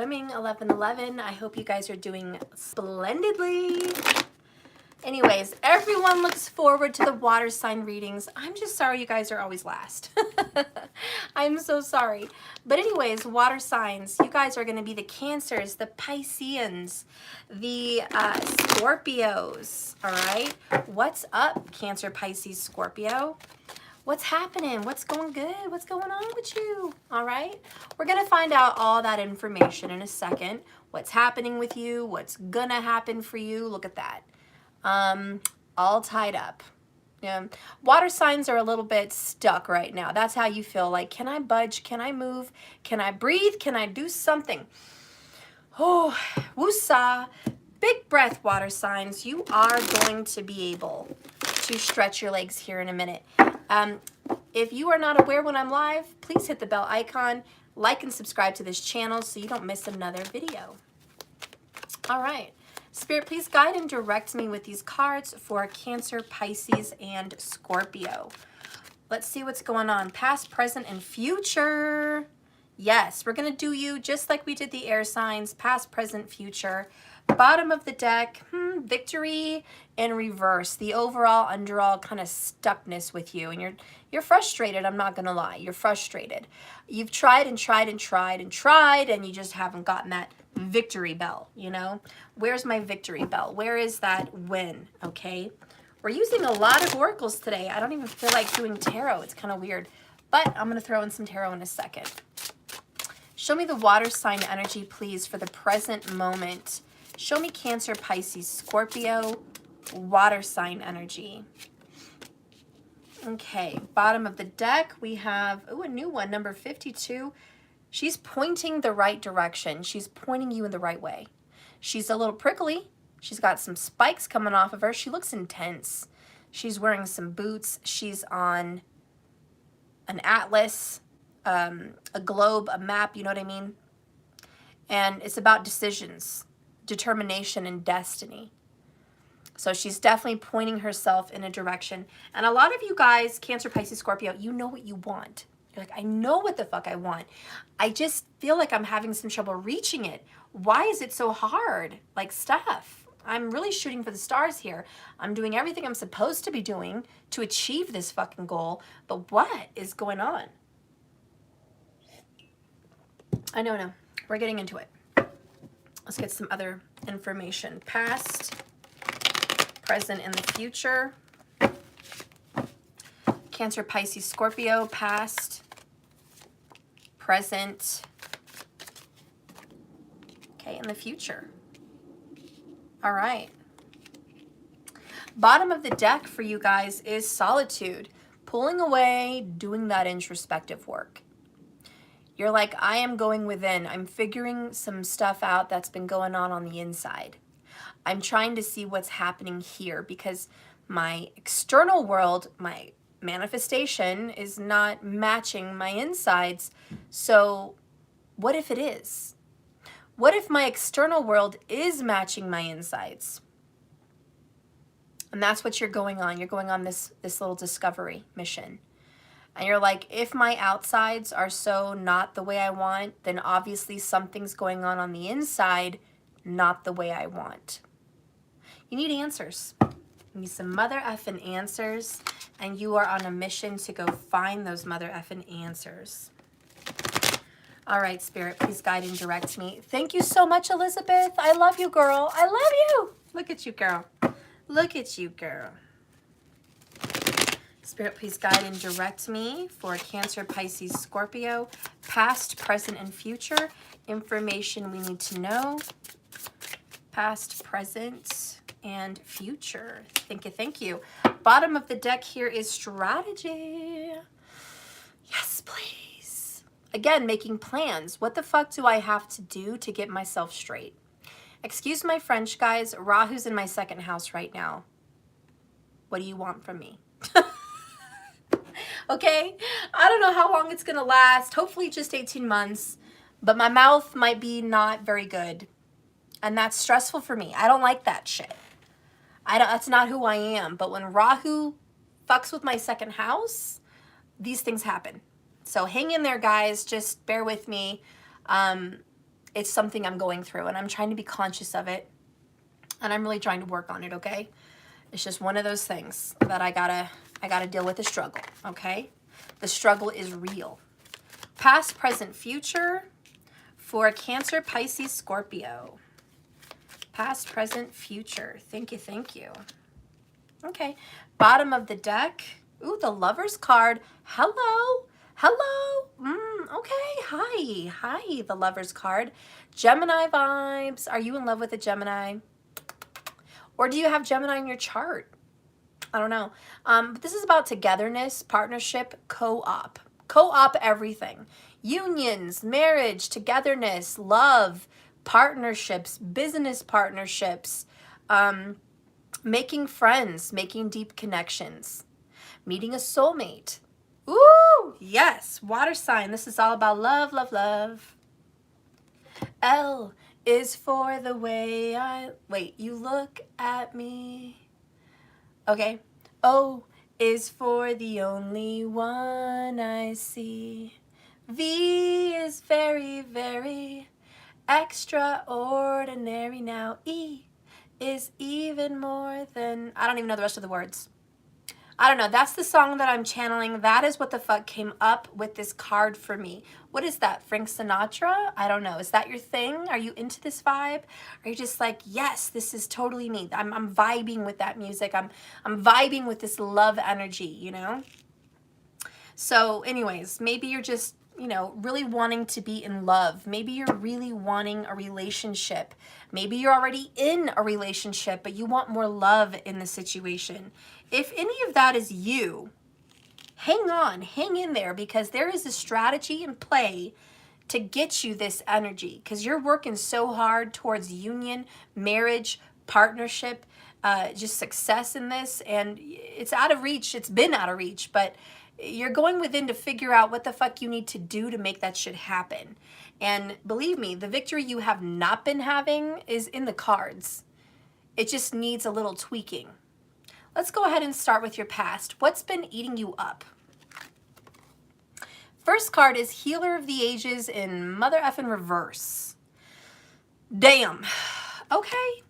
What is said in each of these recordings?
Swimming 11/11. I hope you guys are doing splendidly. Anyways, everyone looks forward to the water sign readings. I'm just sorry you guys are always last. I'm so sorry. But anyways, water signs, you guys are going to be the Cancers, the Pisceans, the Scorpios, all right? What's up, Cancer, Pisces, Scorpio? What's happening? What's going good? What's going on with you? All right. We're going to find out all that information in a second. What's happening with you? What's going to happen for you? Look at that. All tied up. Yeah. Water signs are a little bit stuck right now. That's how you feel. Like, can I budge? Can I move? Can I breathe? Can I do something? Oh, woosah. Big breath, water signs. You are going to be able to stretch your legs here in a minute. If you are not aware when I'm live, please hit the bell icon, like and subscribe to this channel so you don't miss another video. All right. Spirit, please guide and direct me with these cards for Cancer, Pisces, and Scorpio. Let's see what's going on. Past, present, and future. Yes, we're going to do you just like we did the air signs. Past, present, future. Bottom of the deck, victory in reverse. The overall, underall kind of stuckness with you. And you're frustrated, I'm not going to lie. You're frustrated. You've tried and tried and tried and tried, and you just haven't gotten that victory bell, you know? Where's my victory bell? Where is that win, okay? We're using a lot of oracles today. I don't even feel like doing tarot. It's kind of weird. But I'm going to throw in some tarot in a second. Show me the water sign energy, please, for the present moment. Show me Cancer, Pisces, Scorpio, water sign energy. Okay, bottom of the deck, we have, a new one, number 52. She's pointing the right direction. She's pointing you in the right way. She's a little prickly. She's got some spikes coming off of her. She looks intense. She's wearing some boots. She's on an atlas, a globe, a map, you know what I mean? And it's about decisions, determination, and destiny. So she's definitely pointing herself in a direction. And a lot of you guys, Cancer, Pisces, Scorpio, you know what you want. You're like, I know what the fuck I want. I just feel like I'm having some trouble reaching it. Why is it so hard? Like, stuff. I'm really shooting for the stars here. I'm doing everything I'm supposed to be doing to achieve this fucking goal. But what is going on? I don't know. We're getting into it. Let's get some other information. Past, present, and the future. Cancer, Pisces, Scorpio, past, present, okay, and the future. All right. Bottom of the deck for you guys is solitude, pulling away, doing that introspective work. You're like, I am going within. I'm figuring some stuff out that's been going on the inside. I'm trying to see what's happening here because my external world, my manifestation is not matching my insides. So what if it is? What if my external world is matching my insides? And that's what you're going on. You're going on this little discovery mission. And you're like, if my outsides are so not the way I want, then obviously something's going on the inside, not the way I want. You need answers. You need some mother effing answers. And you are on a mission to go find those mother effing answers. All right, Spirit, please guide and direct me. Thank you so much, Elizabeth. I love you, girl. I love you. Look at you, girl. Look at you, girl. Spirit, please guide and direct me for Cancer, Pisces, Scorpio, past, present, and future. Information we need to know. Past, present, and future. Thank you, thank you. Bottom of the deck here is strategy. Yes, please. Again, making plans. What the fuck do I have to do to get myself straight? Excuse my French, guys. Rahu's in my second house right now. What do you want from me? Okay? I don't know how long it's going to last. Hopefully just 18 months. But my mouth might be not very good. And that's stressful for me. I don't like that shit. That's not who I am. But when Rahu fucks with my second house, these things happen. So hang in there, guys. Just bear with me. it's something I'm going through, and I'm trying to be conscious of it, and I'm really trying to work on it, okay? It's just one of those things that I gotta deal with the struggle, okay? The struggle is real. Past, present, future for Cancer, Pisces, Scorpio. Past, present, future. Thank you, thank you. Okay, bottom of the deck. Ooh, the Lover's card. Hello, hello. Okay, hi, the Lover's card. Gemini vibes. Are you in love with a Gemini? Or do you have Gemini in your chart? I don't know. But this is about togetherness, partnership, co-op. Co-op everything. Unions, marriage, togetherness, love, partnerships, business partnerships, making friends, making deep connections, meeting a soulmate. Ooh, yes, water sign. This is all about love, love, love. L is for the way you look at me. Okay. O is for the only one I see. V is very, very extraordinary. Now E is even more than, I don't even know the rest of the words. I don't know. That's the song that I'm channeling. That is what the fuck came up with this card for me. What is that? Frank Sinatra? I don't know. Is that your thing? Are you into this vibe? Are you just like, yes, this is totally me. I'm vibing with that music. I'm vibing with this love energy, you know? So anyways, maybe you're just, you know, really wanting to be in love. Maybe you're really wanting a relationship. Maybe you're already in a relationship, but you want more love in the situation. If any of that is you, hang on, hang in there, because there is a strategy in play to get you this energy, because you're working so hard towards union, marriage, partnership, just success in this, and it's out of reach. It's been out of reach, but you're going within to figure out what the fuck you need to do to make that shit happen. And believe me, the victory you have not been having is in the cards. It just needs a little tweaking. Let's go ahead and start with your past. What's been eating you up? First card is Healer of the Ages in mother effing reverse. Damn. Okay.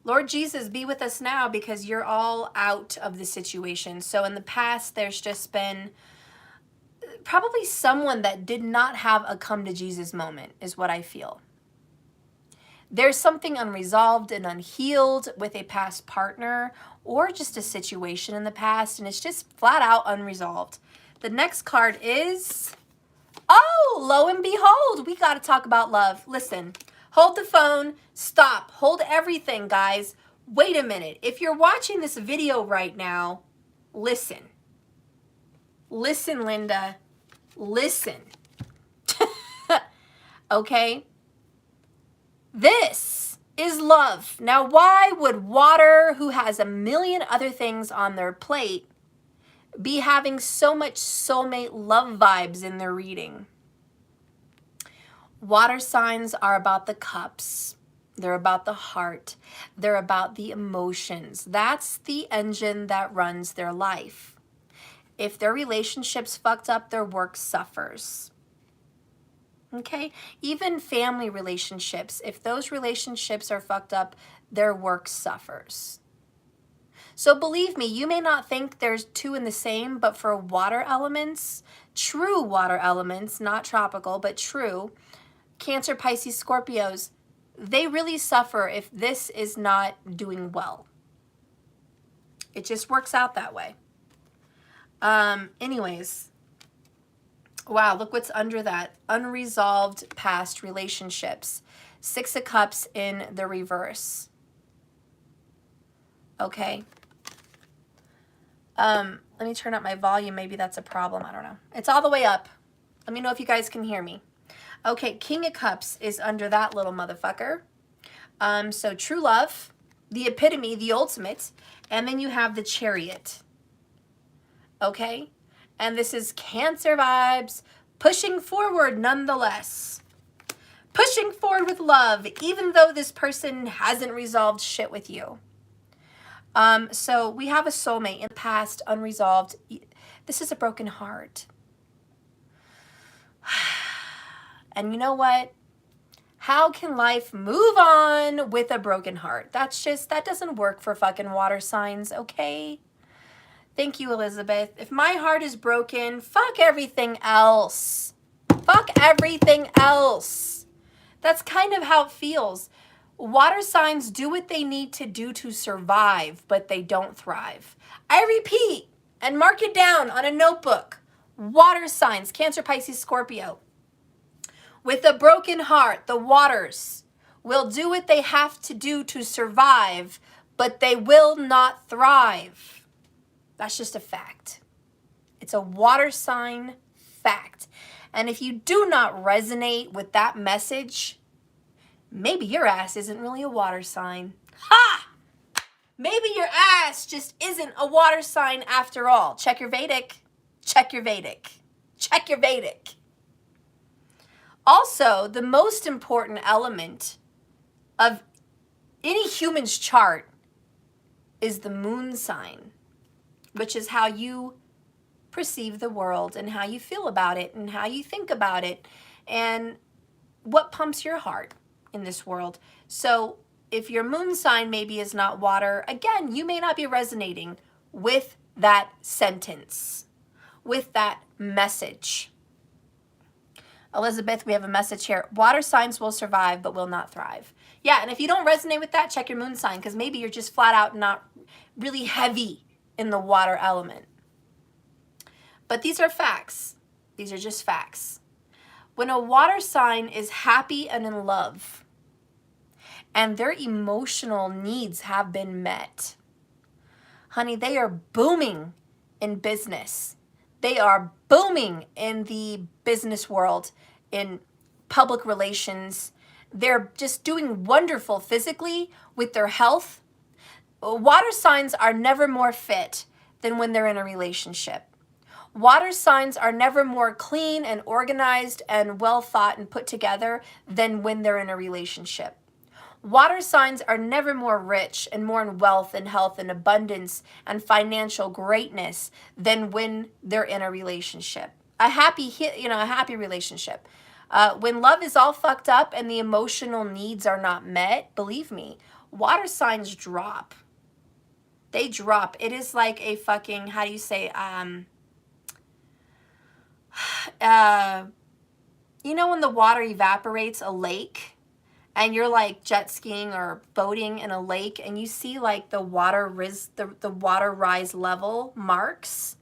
Lord Jesus, be with us now, because you're all out of the situation. So in the past, there's just been probably someone that did not have a come to Jesus moment, is what I feel. There's something unresolved and unhealed with a past partner or just a situation in the past, and it's just flat out unresolved. The next card is, oh, lo and behold, we got to talk about love. Listen, hold the phone, stop, hold everything, guys. Wait a minute. If you're watching this video right now, listen. Listen, Linda. Listen. Okay? This is love. Now, why would water, who has a million other things on their plate, be having so much soulmate love vibes in their reading? Water signs are about the cups. They're about the heart. They're about the emotions. That's the engine that runs their life. If their relationship's fucked up, their work suffers. Okay? Even family relationships, if those relationships are fucked up, their work suffers. So believe me, you may not think there's two in the same, but for water elements, true water elements, not tropical, but true, Cancer, Pisces, Scorpios, they really suffer if this is not doing well. It just works out that way. Anyways, wow, look what's under that. Unresolved past relationships. Six of Cups in the reverse. Okay. Let me turn up my volume. Maybe that's a problem. I don't know. It's all the way up. Let me know if you guys can hear me. Okay, King of Cups is under that little motherfucker. So true love, the epitome, the ultimate, and then you have the Chariot. Okay? And this is Cancer vibes, pushing forward nonetheless. Pushing forward with love, even though this person hasn't resolved shit with you. So we have a soulmate in the past, unresolved. This is a broken heart. And you know what? How can life move on with a broken heart? That doesn't work for fucking water signs, okay? Thank you, Elizabeth. If my heart is broken, fuck everything else. Fuck everything else. That's kind of how it feels. Water signs do what they need to do to survive, but they don't thrive. I repeat, and mark it down on a notebook. Water signs, Cancer, Pisces, Scorpio. With a broken heart, the waters will do what they have to do to survive, but they will not thrive. That's just a fact. It's a water sign fact. And if you do not resonate with that message, maybe your ass isn't really a water sign. Ha! Maybe your ass just isn't a water sign after all. Check your Vedic. Check your Vedic. Check your Vedic. Also, the most important element of any human's chart is the moon sign, which is how you perceive the world and how you feel about it and how you think about it and what pumps your heart in this world. So if your moon sign maybe is not water, again, you may not be resonating with that sentence, with that message. Elizabeth, we have a message here. Water signs will survive but will not thrive. Yeah, and if you don't resonate with that, check your moon sign, because maybe you're just flat out not really heavy in the water element. But these are facts. These are just facts. When a water sign is happy and in love, and their emotional needs have been met, honey, they are booming in business. They are booming in the business world, in public relations. They're just doing wonderful physically with their health. Water signs are never more fit than when they're in a relationship. Water signs are never more clean and organized and well thought and put together than when they're in a relationship. Water signs are never more rich and more in wealth and health and abundance and financial greatness than when they're in a relationship. A happy relationship. When love is all fucked up and the emotional needs are not met, believe me, water signs drop. They drop. It is like a fucking, how do you say, you know when the water evaporates a lake? And you're like jet skiing or boating in a lake and you see like the water rise level marks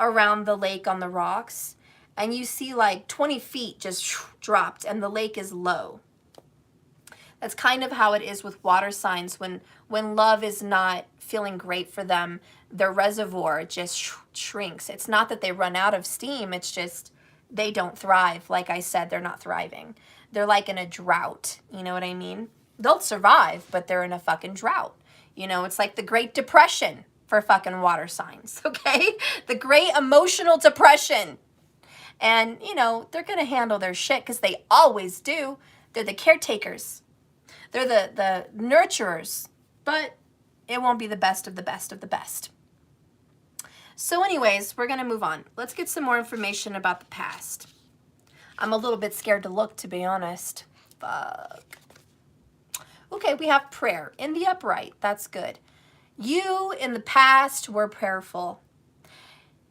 around the lake on the rocks. And you see like 20 feet just dropped and the lake is low. That's kind of how it is with water signs. When love is not feeling great for them, their reservoir just shrinks. It's not that they run out of steam. It's just they don't thrive. Like I said, they're not thriving. They're like in a drought, you know what I mean? They'll survive, but they're in a fucking drought. You know, it's like the Great Depression for fucking water signs, okay? The Great Emotional Depression. And, you know, they're going to handle their shit because they always do. They're the caretakers. They're the nurturers. But it won't be the best of the best of the best. So anyways, we're going to move on. Let's get some more information about the past. I'm a little bit scared to look, to be honest. Fuck. Okay, we have prayer in the upright. That's good. You, in the past, were prayerful.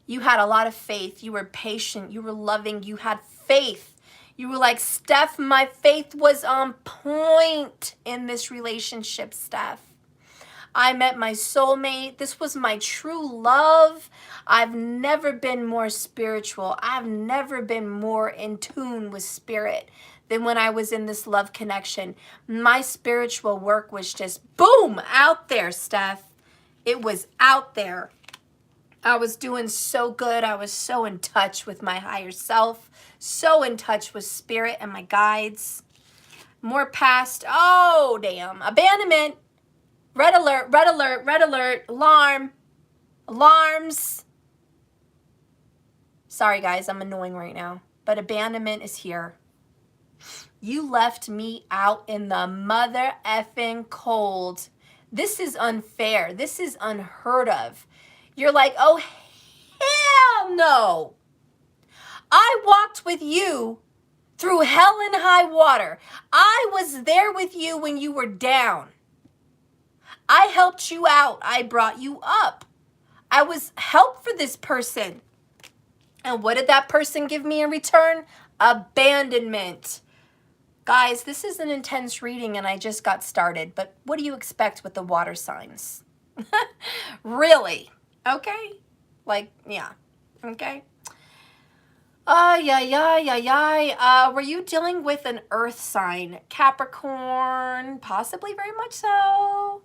You had a lot of faith. You were patient. You were loving. You had faith. You were like, Steph, my faith was on point in this relationship, Steph. I met my soulmate. This was my true love. I've never been more spiritual. I've never been more in tune with spirit than when I was in this love connection. My spiritual work was just boom, out there, Steph. It was out there. I was doing so good. I was so in touch with my higher self, so in touch with spirit and my guides. More past, oh, damn, abandonment. Red alert, red alert, red alert, alarm, alarms. Sorry guys, I'm annoying right now, but abandonment is here. You left me out in the mother effing cold. This is unfair. This is unheard of. You're like, oh, hell no. I walked with you through hell and high water. I was there with you when you were down. I helped you out. I brought you up. I was help for this person. And what did that person give me in return? Abandonment. Guys, this is an intense reading and I just got started, but what do you expect with the water signs? Really? Okay? Like, yeah. Okay? Were you dealing with an earth sign? Capricorn? Possibly, very much so.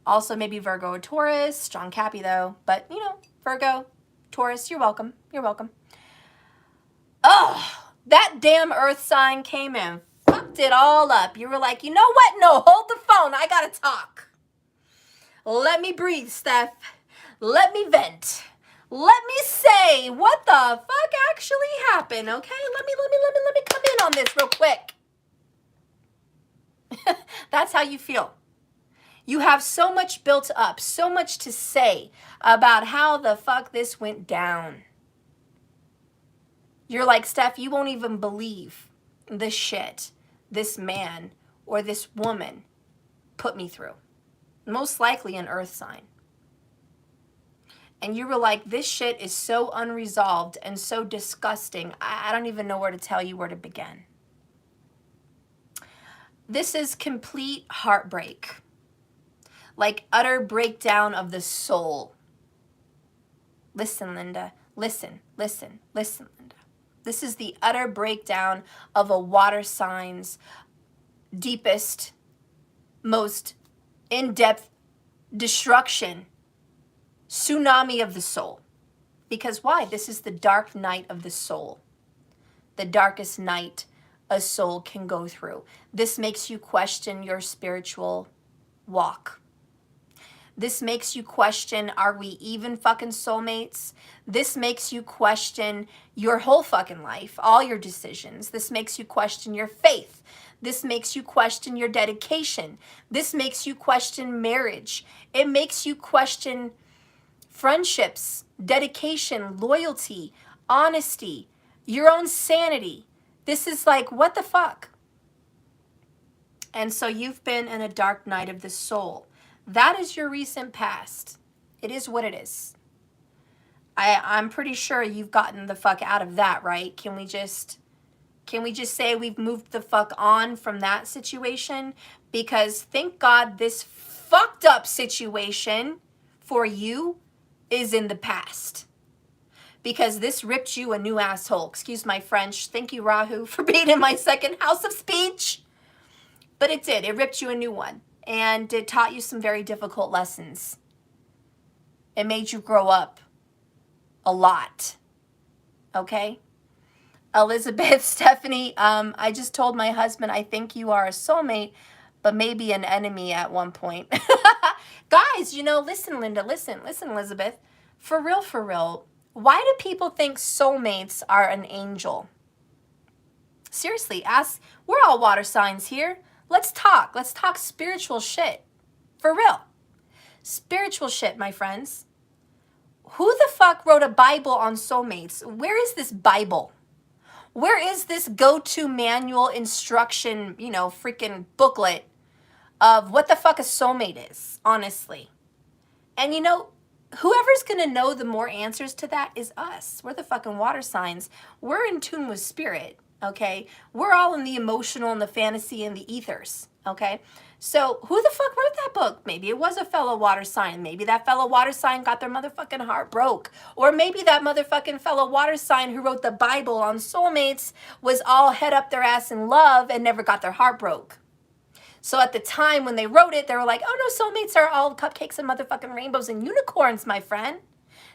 Also, maybe Virgo or Taurus. Strong Cappy, though. But, you know, Virgo, Taurus, you're welcome. You're welcome. Oh, that damn earth sign came in. Fucked it all up. You were like, you know what? No, hold the phone. I gotta talk. Let me breathe, Steph. Let me vent. Let me say what the fuck actually happened, okay? Let me come in on this real quick. That's how you feel. You have so much built up, so much to say about how the fuck this went down. You're like, Steph, you won't even believe the shit this man or this woman put me through. Most likely an earth sign. And you were like, this shit is so unresolved and so disgusting. I don't even know where to tell you where to begin. This is complete heartbreak. Like utter breakdown of the soul. Listen, Linda. Listen, listen, listen, Linda. This is the utter breakdown of a water sign's deepest, most in-depth destruction. Tsunami of the soul. Because why? This is the dark night of the soul. The darkest night a soul can go through. This makes you question your spiritual walk. This makes you question, are we even fucking soulmates? This makes you question your whole fucking life, all your decisions. This makes you question your faith. This makes you question your dedication. This makes you question marriage. It makes you question friendships, dedication, loyalty, honesty, your own sanity. This is like, what the fuck? And so you've been in a dark night of the soul. That is your recent past. It is what it is. I'm pretty sure you've gotten the fuck out of that, right? Can we just say we've moved the fuck on from that situation? Because thank God this fucked up situation for you is in the past. Because this ripped you a new asshole. Excuse my French. Thank you, Rahu, for being in my second house of speech. But it did. It ripped you a new one. And it taught you some very difficult lessons. It made you grow up a lot. Okay? Elizabeth, Stephanie, I just told my husband I think you are a soulmate, but maybe an enemy at one point. Guys, you know, listen, Linda, listen, Elizabeth. For real, why do people think soulmates are an angel? Seriously, we're all water signs here. Let's talk spiritual shit. For real. Spiritual shit, my friends. Who the fuck wrote a Bible on soulmates? Where is this Bible? Where is this go-to manual instruction, you know, freaking booklet of what the fuck a soulmate is, honestly? And you know, whoever's going to know the more answers to that is us. We're the fucking water signs. We're in tune with spirit, okay? We're all in the emotional and the fantasy and the ethers, okay? So who the fuck wrote that book? Maybe it was a fellow water sign. Maybe that fellow water sign got their motherfucking heart broke. Or maybe that motherfucking fellow water sign who wrote the Bible on soulmates was all head up their ass in love and never got their heart broke. So at the time when they wrote it, they were like, oh no, soulmates are all cupcakes and motherfucking rainbows and unicorns, my friend.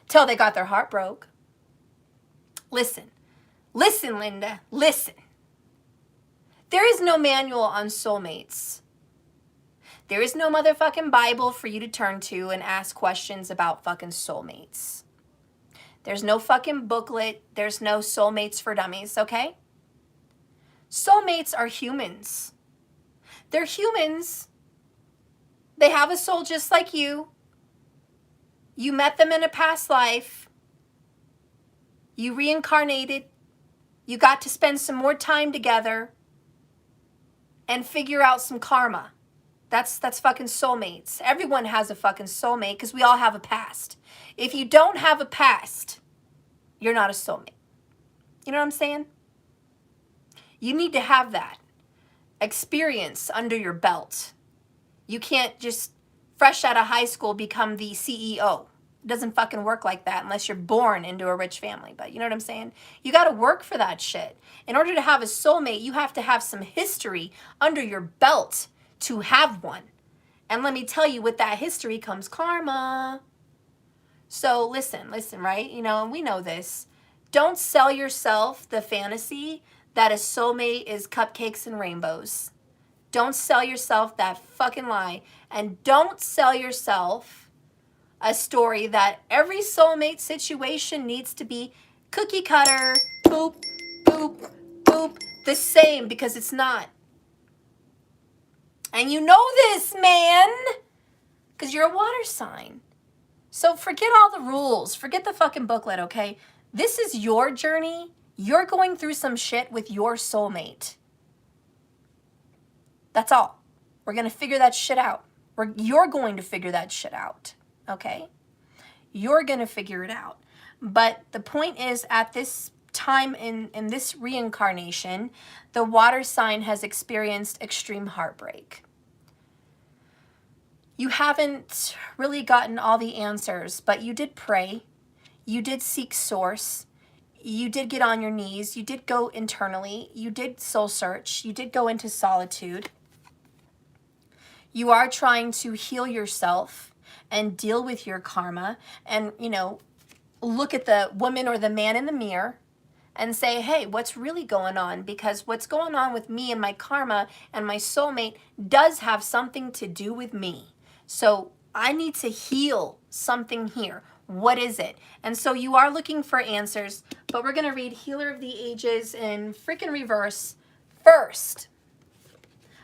Till they got their heart broke. Listen, Linda, listen. There is no manual on soulmates. There is no motherfucking Bible for you to turn to and ask questions about fucking soulmates. There's no fucking booklet. There's no soulmates for dummies, okay? Soulmates are humans. They're humans. They have a soul just like you. You met them in a past life. You reincarnated. You got to spend some more time together and figure out some karma. That's fucking soulmates. Everyone has a fucking soulmate because we all have a past. If you don't have a past, you're not a soulmate. You know what I'm saying? You need to have that experience under your belt. You can't just fresh out of high school become the CEO. It doesn't fucking work like that unless you're born into a rich family. But you know what I'm saying? You got to work for that shit. In order to have a soulmate, you have to have some history under your belt to have one. And let me tell you, with that history comes karma. So listen, right? You know, and we know this. Don't sell yourself the fantasy that a soulmate is cupcakes and rainbows. Don't sell yourself that fucking lie. And don't sell yourself a story that every soulmate situation needs to be cookie cutter, boop, boop, boop, the same, because it's not. And you know this, man, because you're a water sign. So forget all the rules. Forget the fucking booklet, okay? This is your journey. You're going through some shit with your soulmate. That's all. We're going to figure that shit out. You're going to figure that shit out, okay? You're going to figure it out. But the point is, at this time in this reincarnation, the water sign has experienced extreme heartbreak. You haven't really gotten all the answers, but you did pray. You did seek source. You did get on your knees. You did go internally. You did soul search. You did go into solitude. You are trying to heal yourself and deal with your karma and, you know, look at the woman or the man in the mirror and say, hey, what's really going on? Because what's going on with me and my karma and my soulmate does have something to do with me. So I need to heal something here. What is it? And so you are looking for answers, but we're going to read Healer of the Ages in freaking reverse first.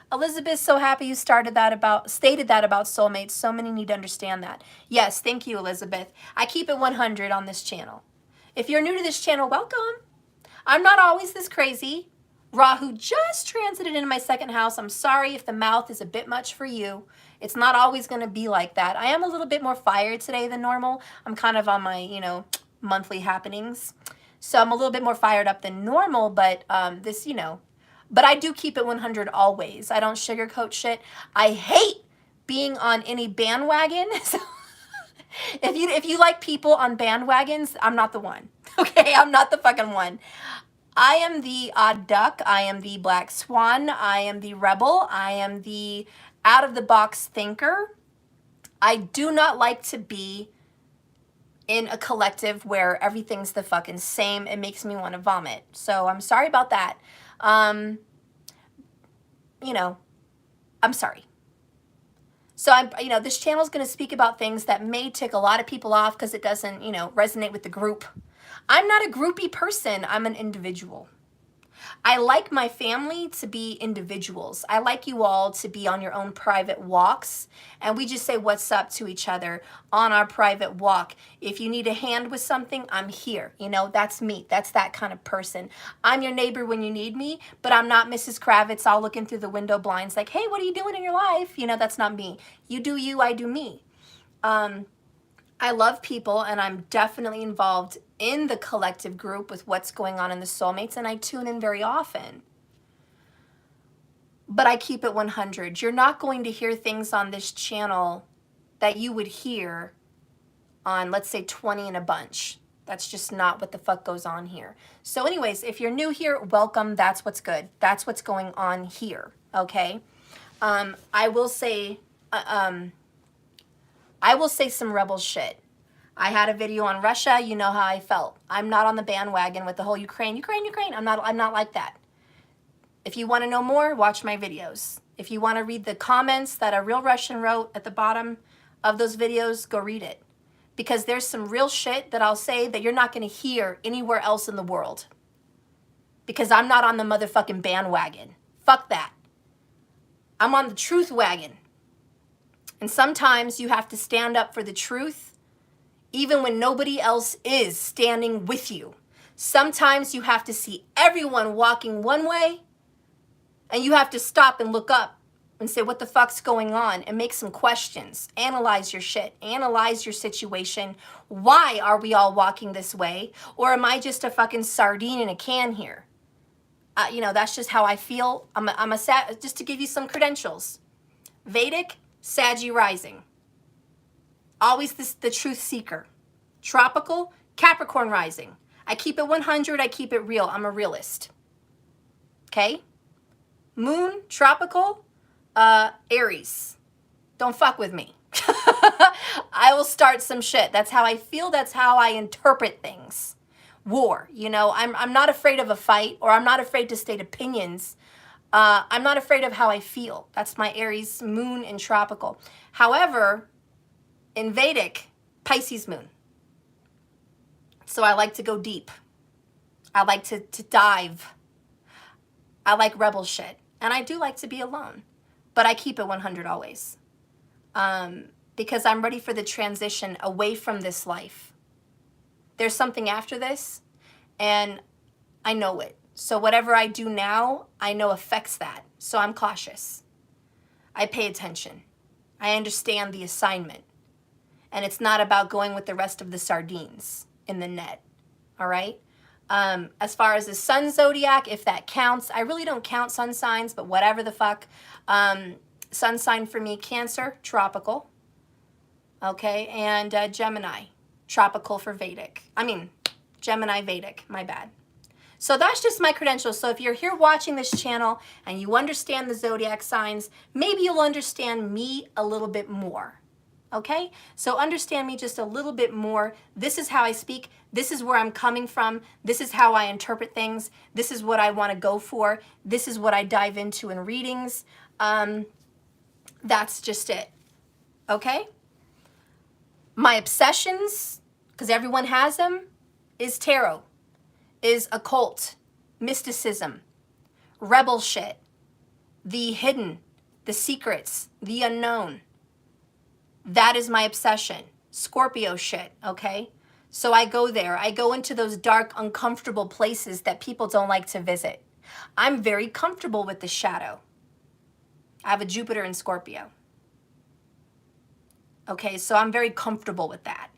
Elizabeth, so happy you stated that about soulmates. So many need to understand that. Yes, thank you, Elizabeth. I keep it 100 on this channel. If you're new to this channel, welcome. I'm not always this crazy. Rahu just transited into my second house. I'm sorry if the mouth is a bit much for you. It's not always going to be like that. I am a little bit more fired today than normal. I'm kind of on my, you know, monthly happenings. So I'm a little bit more fired up than normal, but this, you know, but I do keep it 100 always. I don't sugarcoat shit. I hate being on any bandwagon. So if you like people on bandwagons, I'm not the one. Okay, I'm not the fucking one. I am the odd duck. I am the black swan. I am the rebel. I am the out-of-the-box thinker. I do not like to be in a collective where everything's the fucking same. It makes me want to vomit. So I'm sorry about that. You know, I'm sorry. So you know, this channel is going to speak about things that may tick a lot of people off because it doesn't, you know, resonate with the group. I'm not a groupie person. I'm an individual. I like my family to be individuals. I like you all to be on your own private walks, and we just say what's up to each other on our private walk. If you need a hand with something, I'm here. You know, that's me. That's that kind of person. I'm your neighbor when you need me, but I'm not Mrs. Kravitz all looking through the window blinds like, hey, what are you doing in your life? You know, that's not me. You do you, I do me. I love people, and I'm definitely involved in the collective group with what's going on in the soulmates, and I tune in very often. But I keep it 100. You're not going to hear things on this channel that you would hear on, let's say, 20 in a bunch. That's just not what the fuck goes on here. So anyways, if you're new here, welcome. That's what's good. That's what's going on here, okay? I will say some rebel shit. I had a video on Russia. You know how I felt. I'm not on the bandwagon with the whole Ukraine. I'm not like that. If you want to know more, watch my videos. If you want to read the comments that a real Russian wrote at the bottom of those videos, go read it. Because there's some real shit that I'll say that you're not going to hear anywhere else in the world. Because I'm not on the motherfucking bandwagon. Fuck that. I'm on the truth wagon. And sometimes you have to stand up for the truth even when nobody else is standing with you. Sometimes you have to see everyone walking one way, and you have to stop and look up and say, what the fuck's going on? And make some questions. Analyze your shit. Analyze your situation. Why are we all walking this way? Or am I just a fucking sardine in a can here? You know, that's just how I feel. Just to give you some credentials. Vedic, Saggy rising. Always the truth seeker. Tropical, Capricorn rising. I keep it 100. I keep it real. I'm a realist. Okay? Moon, tropical, Aries. Don't fuck with me. I will start some shit. That's how I feel. That's how I interpret things. War, you know, I'm not afraid of a fight, or I'm not afraid to state opinions. I'm not afraid of how I feel. That's my Aries moon in tropical. However, in Vedic, Pisces moon. So I like to go deep. I like to dive. I like rebel shit. And I do like to be alone. But I keep it 100 always. Because I'm ready for the transition away from this life. There's something after this, and I know it. So whatever I do now, I know affects that. So I'm cautious. I pay attention. I understand the assignment. And it's not about going with the rest of the sardines in the net. All right? As far as the sun zodiac, if that counts, I really don't count sun signs, but whatever the fuck. Sun sign for me, Cancer, tropical. Okay, and Gemini, tropical for Vedic. I mean, Gemini Vedic, my bad. So that's just my credentials. So if you're here watching this channel and you understand the zodiac signs, maybe you'll understand me a little bit more. Okay? So understand me just a little bit more. This is how I speak. This is where I'm coming from. This is how I interpret things. This is what I want to go for. This is what I dive into in readings. That's just it. Okay? My obsessions, because everyone has them, is tarot, is occult, mysticism, rebel shit, the hidden, the secrets, the unknown. That is my obsession. Scorpio shit, okay? So I go there. I go into those dark, uncomfortable places that people don't like to visit. I'm very comfortable with the shadow. I have a Jupiter in Scorpio. Okay, so I'm very comfortable with that.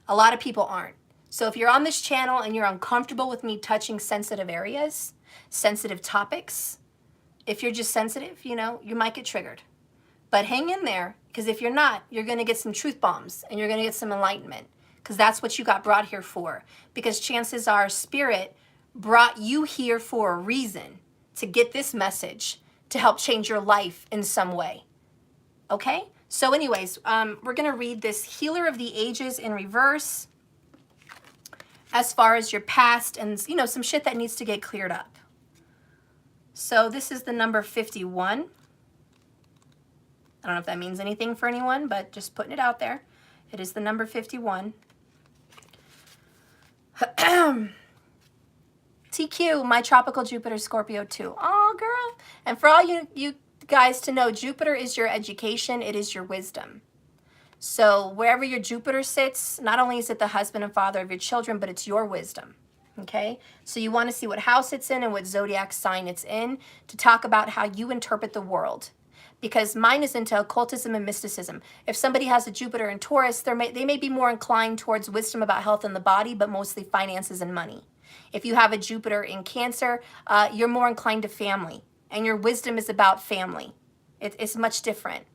A lot of people aren't. So if you're on this channel and you're uncomfortable with me touching sensitive areas, sensitive topics, if you're just sensitive, you know, you might get triggered. But hang in there, because if you're not, you're going to get some truth bombs and you're going to get some enlightenment, because that's what you got brought here for. Because chances are Spirit brought you here for a reason, to get this message, to help change your life in some way. Okay? So anyways, we're going to read this Healer of the Ages in reverse as far as your past and, you know, some shit that needs to get cleared up. So this is the number 51. I don't know if that means anything for anyone, but just putting it out there. It is the number 51. TQ, my tropical Jupiter Scorpio too. Oh, girl. And for all you guys to know, Jupiter is your education. It is your wisdom. So wherever your Jupiter sits, not only is it the husband and father of your children, but it's your wisdom. Okay? So you want to see what house it's in and what zodiac sign it's in to talk about how you interpret the world. Because mine is into occultism and mysticism. If somebody has a Jupiter in Taurus, they may be more inclined towards wisdom about health and the body, but mostly finances and money. If you have a Jupiter in Cancer, you're more inclined to family. And your wisdom is about family. It's much different.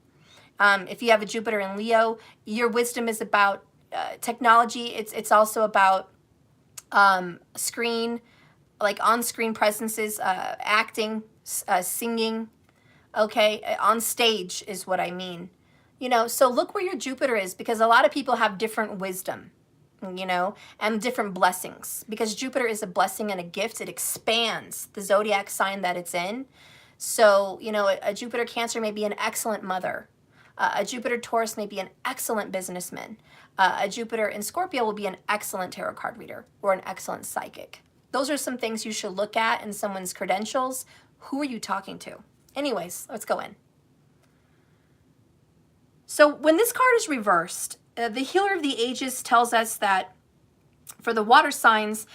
If you have a Jupiter in Leo, your wisdom is about technology. It's also about screen, like on-screen presences, acting, singing. Okay, on stage is what I mean. You know, so look where your Jupiter is, because a lot of people have different wisdom, you know, and different blessings. Because Jupiter is a blessing and a gift. It expands the zodiac sign that it's in. So, you know, a Jupiter Cancer may be an excellent mother. A Jupiter Taurus may be an excellent businessman. A Jupiter in Scorpio will be an excellent tarot card reader or an excellent psychic. Those are some things you should look at in someone's credentials. Who are you talking to? Anyways, let's go in. So when this card is reversed, the Healer of the Ages tells us that for the water signs,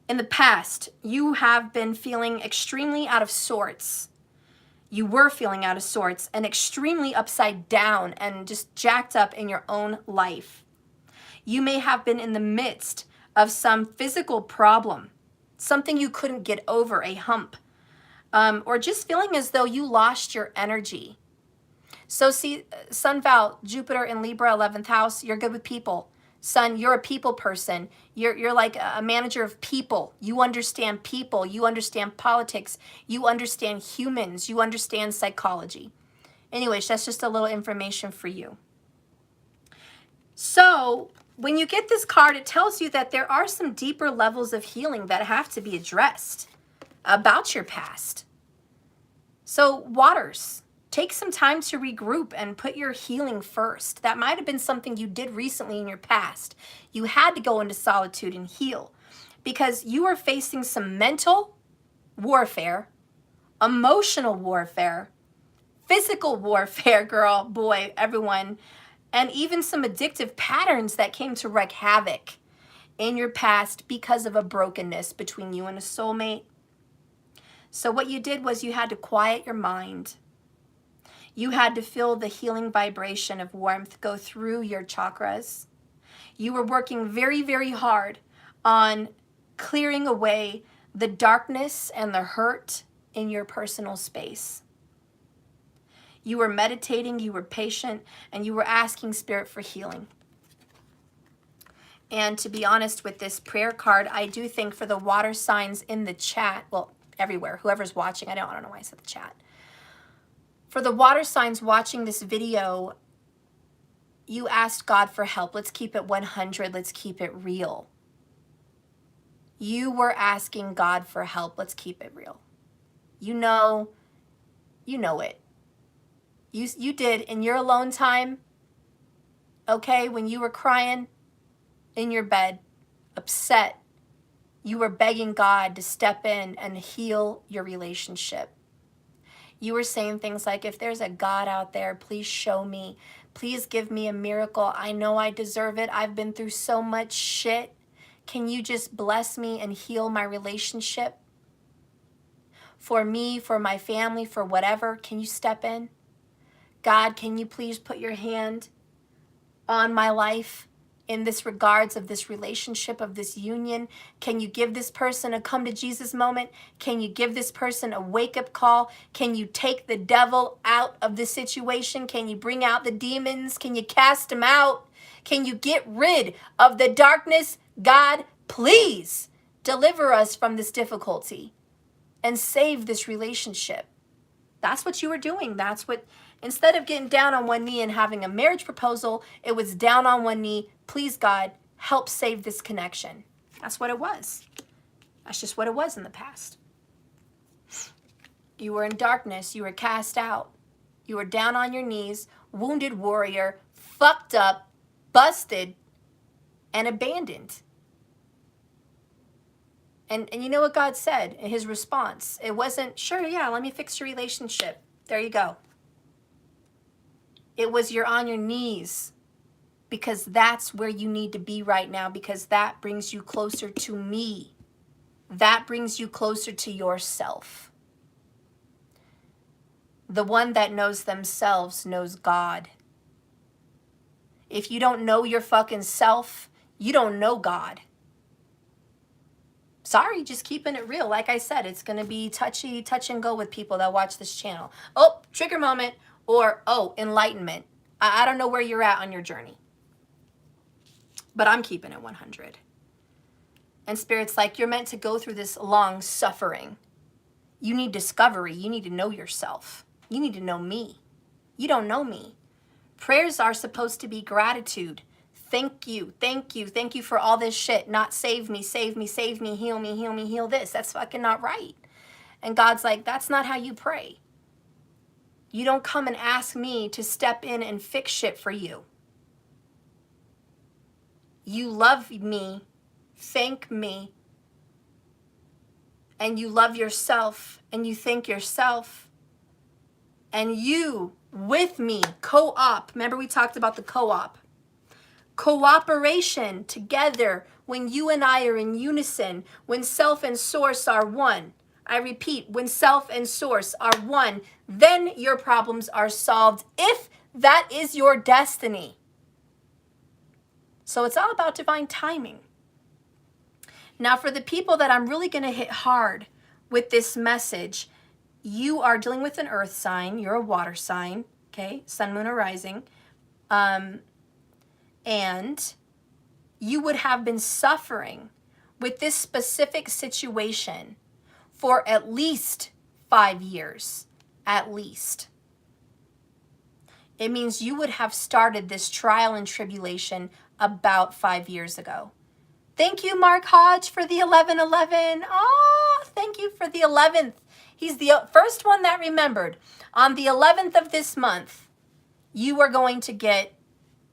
In the past, you have been feeling extremely out of sorts. You were feeling out of sorts and extremely upside down and just jacked up in your own life. You may have been in the midst of some physical problem, something you couldn't get over, a hump, or just feeling as though you lost your energy. So see, Sun, Val, Jupiter in Libra, 11th house, you're good with people. Sun, you're a people person. You're like a manager of people. You understand people. You understand politics. You understand humans. You understand psychology. Anyways, that's just a little information for you. So when you get this card, it tells you that there are some deeper levels of healing that have to be addressed about your past. So waters, take some time to regroup and put your healing first. That might have been something you did recently in your past. You had to go into solitude and heal because you are facing some mental warfare, emotional warfare, physical warfare, girl, boy, everyone, and even some addictive patterns that came to wreak havoc in your past because of a brokenness between you and a soulmate. So what you did was you had to quiet your mind. You had to feel the healing vibration of warmth go through your chakras. You were working very, very hard on clearing away the darkness and the hurt in your personal space. You were meditating, you were patient, and you were asking Spirit for healing. And to be honest with this prayer card, I do think for the water signs in the chat, well, everywhere, whoever's watching, I don't know why I said the chat. For the water signs watching this video, you asked God for help. Let's keep it 100. Let's keep it real. You were asking God for help. Let's keep it real. You know it. You did in your alone time, okay, when you were crying in your bed, upset, you were begging God to step in and heal your relationship. You were saying things like, if there's a God out there, please show me. Please give me a miracle. I know I deserve it. I've been through so much shit. Can you just bless me and heal my relationship? For me, for my family, for whatever, can you step in? God, can you please put your hand on my life in this regards of this relationship, of this union? Can you give this person a come to Jesus moment? Can you give this person a wake-up call? Can you take the devil out of the situation? Can you bring out the demons? Can you cast them out? Can you get rid of the darkness? God, please deliver us from this difficulty and save this relationship. That's what you were doing. That's what, instead of getting down on one knee and having a marriage proposal, it was down on one knee. Please, God, help save this connection. That's what it was. That's just what it was in the past. You were in darkness. You were cast out. You were down on your knees, wounded warrior, fucked up, busted, and abandoned. And you know what God said in his response? It wasn't, sure, yeah, let me fix your relationship. There you go. It was, you're on your knees, because that's where you need to be right now, because that brings you closer to me. That brings you closer to yourself. The one that knows themselves knows God. If you don't know your fucking self, you don't know God. Sorry, just keeping it real. Like I said, it's going to be touchy, touch and go with people that watch this channel. Oh, trigger moment, or oh, enlightenment. I don't know where you're at on your journey, but I'm keeping it 100. And Spirit's like, you're meant to go through this long suffering. You need discovery. You need to know yourself. You need to know me. You don't know me. Prayers are supposed to be gratitude. Thank you, thank you, thank you for all this shit. Not save me, save me, save me, heal me, heal me, heal this. That's fucking not right. And God's like, that's not how you pray. You don't come and ask me to step in and fix shit for you. You love me, thank me, and you love yourself, and you thank yourself, and you with me, co-op. Remember we talked about the co-op. Cooperation together when you and I are in unison, when self and source are one. I repeat, when self and source are one, then your problems are solved, if that is your destiny. So it's all about divine timing. Now, for the people that I'm really going to hit hard with this message, you are dealing with an earth sign. You're a water sign, okay? Sun, moon, or rising. And you would have been suffering with this specific situation for at least 5 years, at least. It means you would have started this trial and tribulation about 5 years ago. Thank you, Mark Hodge, for the 1111. Oh, thank you for the 11th. He's the first one that remembered. On the 11th of this month, you are going to get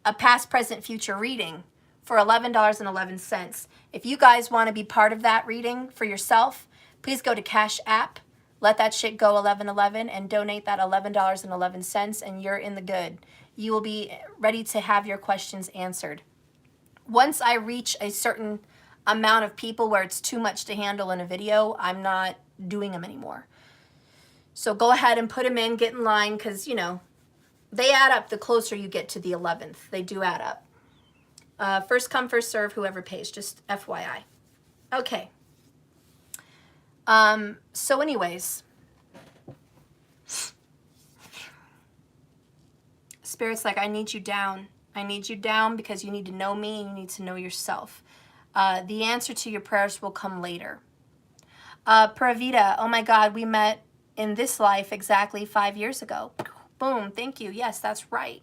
a past, present, future reading for $11.11. If you guys want to be part of that reading for yourself, please go to Cash App, let that shit go 1111, and donate that $11.11, and you're in the good. You will be ready to have your questions answered. Once I reach a certain amount of people where it's too much to handle in a video, I'm not doing them anymore. So go ahead and put them in, get in line, because, you know, they add up the closer you get to the 11th. They do add up. First come, first serve, whoever pays, just FYI. Okay. So anyways, Spirit's like, I need you down. I need you down because you need to know me and you need to know yourself. The answer to your prayers will come later. Pravita, oh my God, we met in this life exactly 5 years ago. Boom, thank you. Yes, that's right.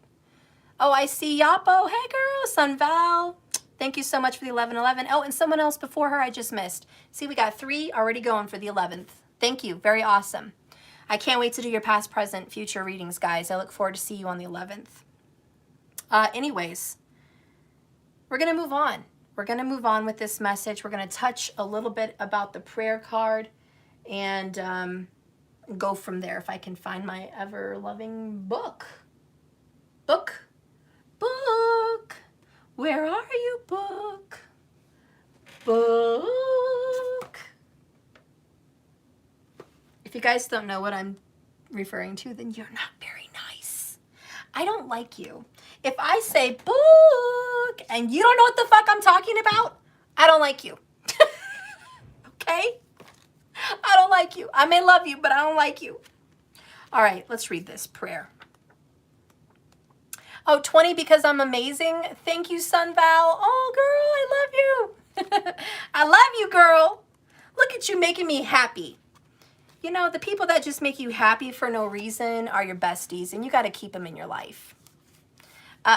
Oh, I see Yapo. Hey girl, Sun Val. Thank you so much for the 1111. Oh, and someone else before her I just missed. See, we got 3 already going for the 11th. Thank you, very awesome. I can't wait to do your past, present, future readings, guys. I look forward to see you on the 11th. Anyways, we're going to move on. We're going to move on with this message. We're going to touch a little bit about the prayer card and go from there if I can find my ever-loving book. Book. Where are you, book? Book. If you guys don't know what I'm referring to, then you're not very nice. I don't like you. If I say book and you don't know what the fuck I'm talking about, I don't like you. Okay? I don't like you. I may love you, but I don't like you. All right, let's read this prayer. Oh, 20 because I'm amazing. Thank you, Sun Val. Oh, girl, I love you. I love you, girl. Look at you making me happy. You know, the people that just make you happy for no reason are your besties, and you got to keep them in your life.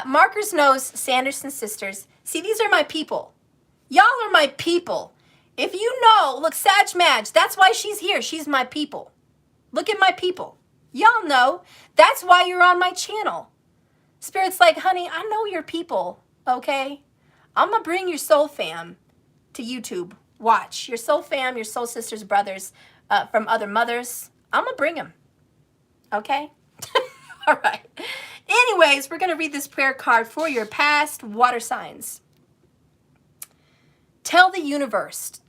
Markers Nose, Sanderson Sisters. See, these are my people. Y'all are my people. If you know, look, Sag Madge, that's why she's here. She's my people. Look at my people. Y'all know. That's why you're on my channel. Spirit's like, honey, I know your people, okay? I'm going to bring your soul fam to YouTube. Watch. Your soul fam, your soul sisters, brothers from other mothers. I'm going to bring them, okay? All right. Anyways, we're going to read this prayer card for your past water signs. Tell the universe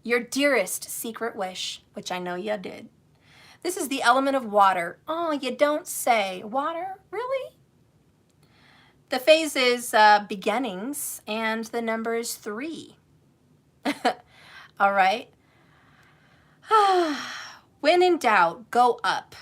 your dearest secret wish, which I know you did. This is the element of water. Oh, you don't say. Water? Really? The phase is beginnings, and the number is 3. All right. When in doubt, go up.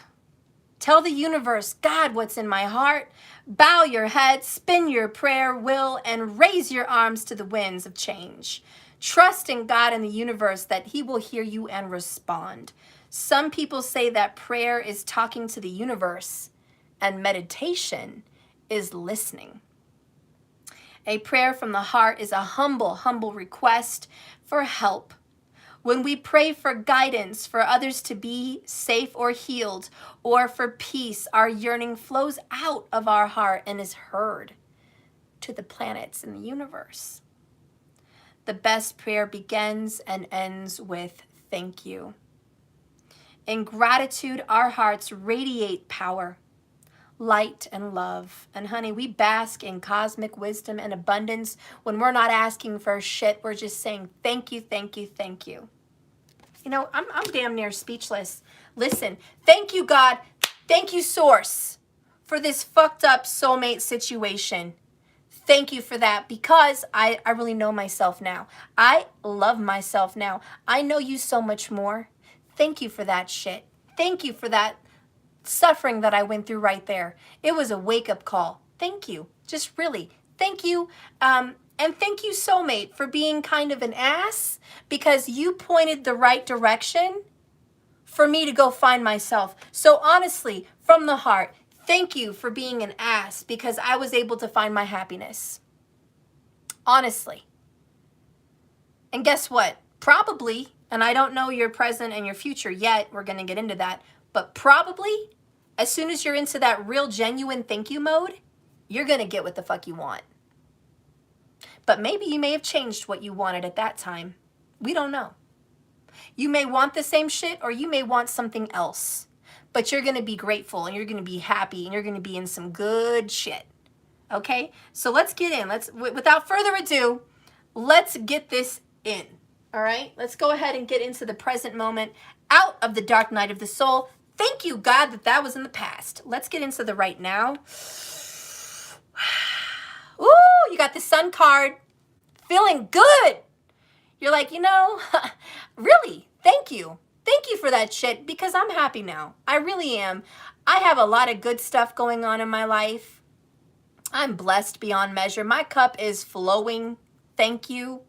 Tell the universe, God, what's in my heart. Bow your head, spin your prayer wheel, and raise your arms to the winds of change. Trust in God and the universe that he will hear you and respond. Some people say that prayer is talking to the universe and meditation is listening. A prayer from the heart is a humble request for help. When we pray for guidance, for others to be safe or healed, or for peace, our yearning flows out of our heart and is heard to the planets in the universe. The best prayer begins and ends with thank you. In gratitude, our hearts radiate power. light and love. And honey, we bask in cosmic wisdom and abundance when we're not asking for shit. We're just saying thank you, thank you, thank you. You know, I'm damn near speechless. Listen, thank you, God. Thank you, Source, for this fucked up soulmate situation. Thank you for that, because I really know myself now. I love myself now. I know you so much more. Thank you for that shit. Thank you for that suffering that I went through right there. It was a wake-up call. Thank you. Just really, thank you. And thank you, soulmate, for being kind of an ass, because you pointed the right direction for me to go find myself. So honestly, from the heart, thank you for being an ass, because I was able to find my happiness. Honestly. And guess what? Probably, and I don't know your present and your future yet, we're going to get into that, but probably, as soon as you're into that real genuine thank you mode, you're going to get what the fuck you want. But maybe you may have changed what you wanted at that time. We don't know. You may want the same shit, or you may want something else. But you're going to be grateful, and you're going to be happy, and you're going to be in some good shit. Okay? So let's get in. Without further ado, let's get this in. All right? Let's go ahead and get into the present moment, out of the dark night of the soul. Thank you, God, that was in the past. Let's get into the right now. Ooh, you got the Sun card. Feeling good. You're like, you know, really, thank you. Thank you for that shit, because I'm happy now. I really am. I have a lot of good stuff going on in my life. I'm blessed beyond measure. My cup is flowing. Thank you.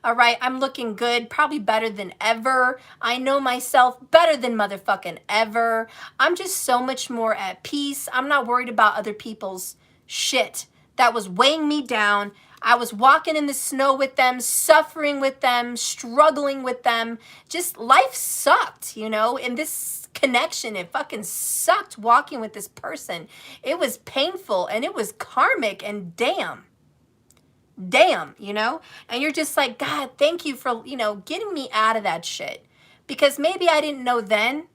All right, I'm looking good, probably better than ever. I know myself better than motherfucking ever. I'm just so much more at peace. I'm not worried about other people's shit that was weighing me down. I was walking in the snow with them, suffering with them, struggling with them. Just life sucked, you know, and this connection, it fucking sucked walking with this person. It was painful, and it was karmic, and damn, you know, and you're just like, God, thank you for, you know, getting me out of that shit, because maybe I didn't know then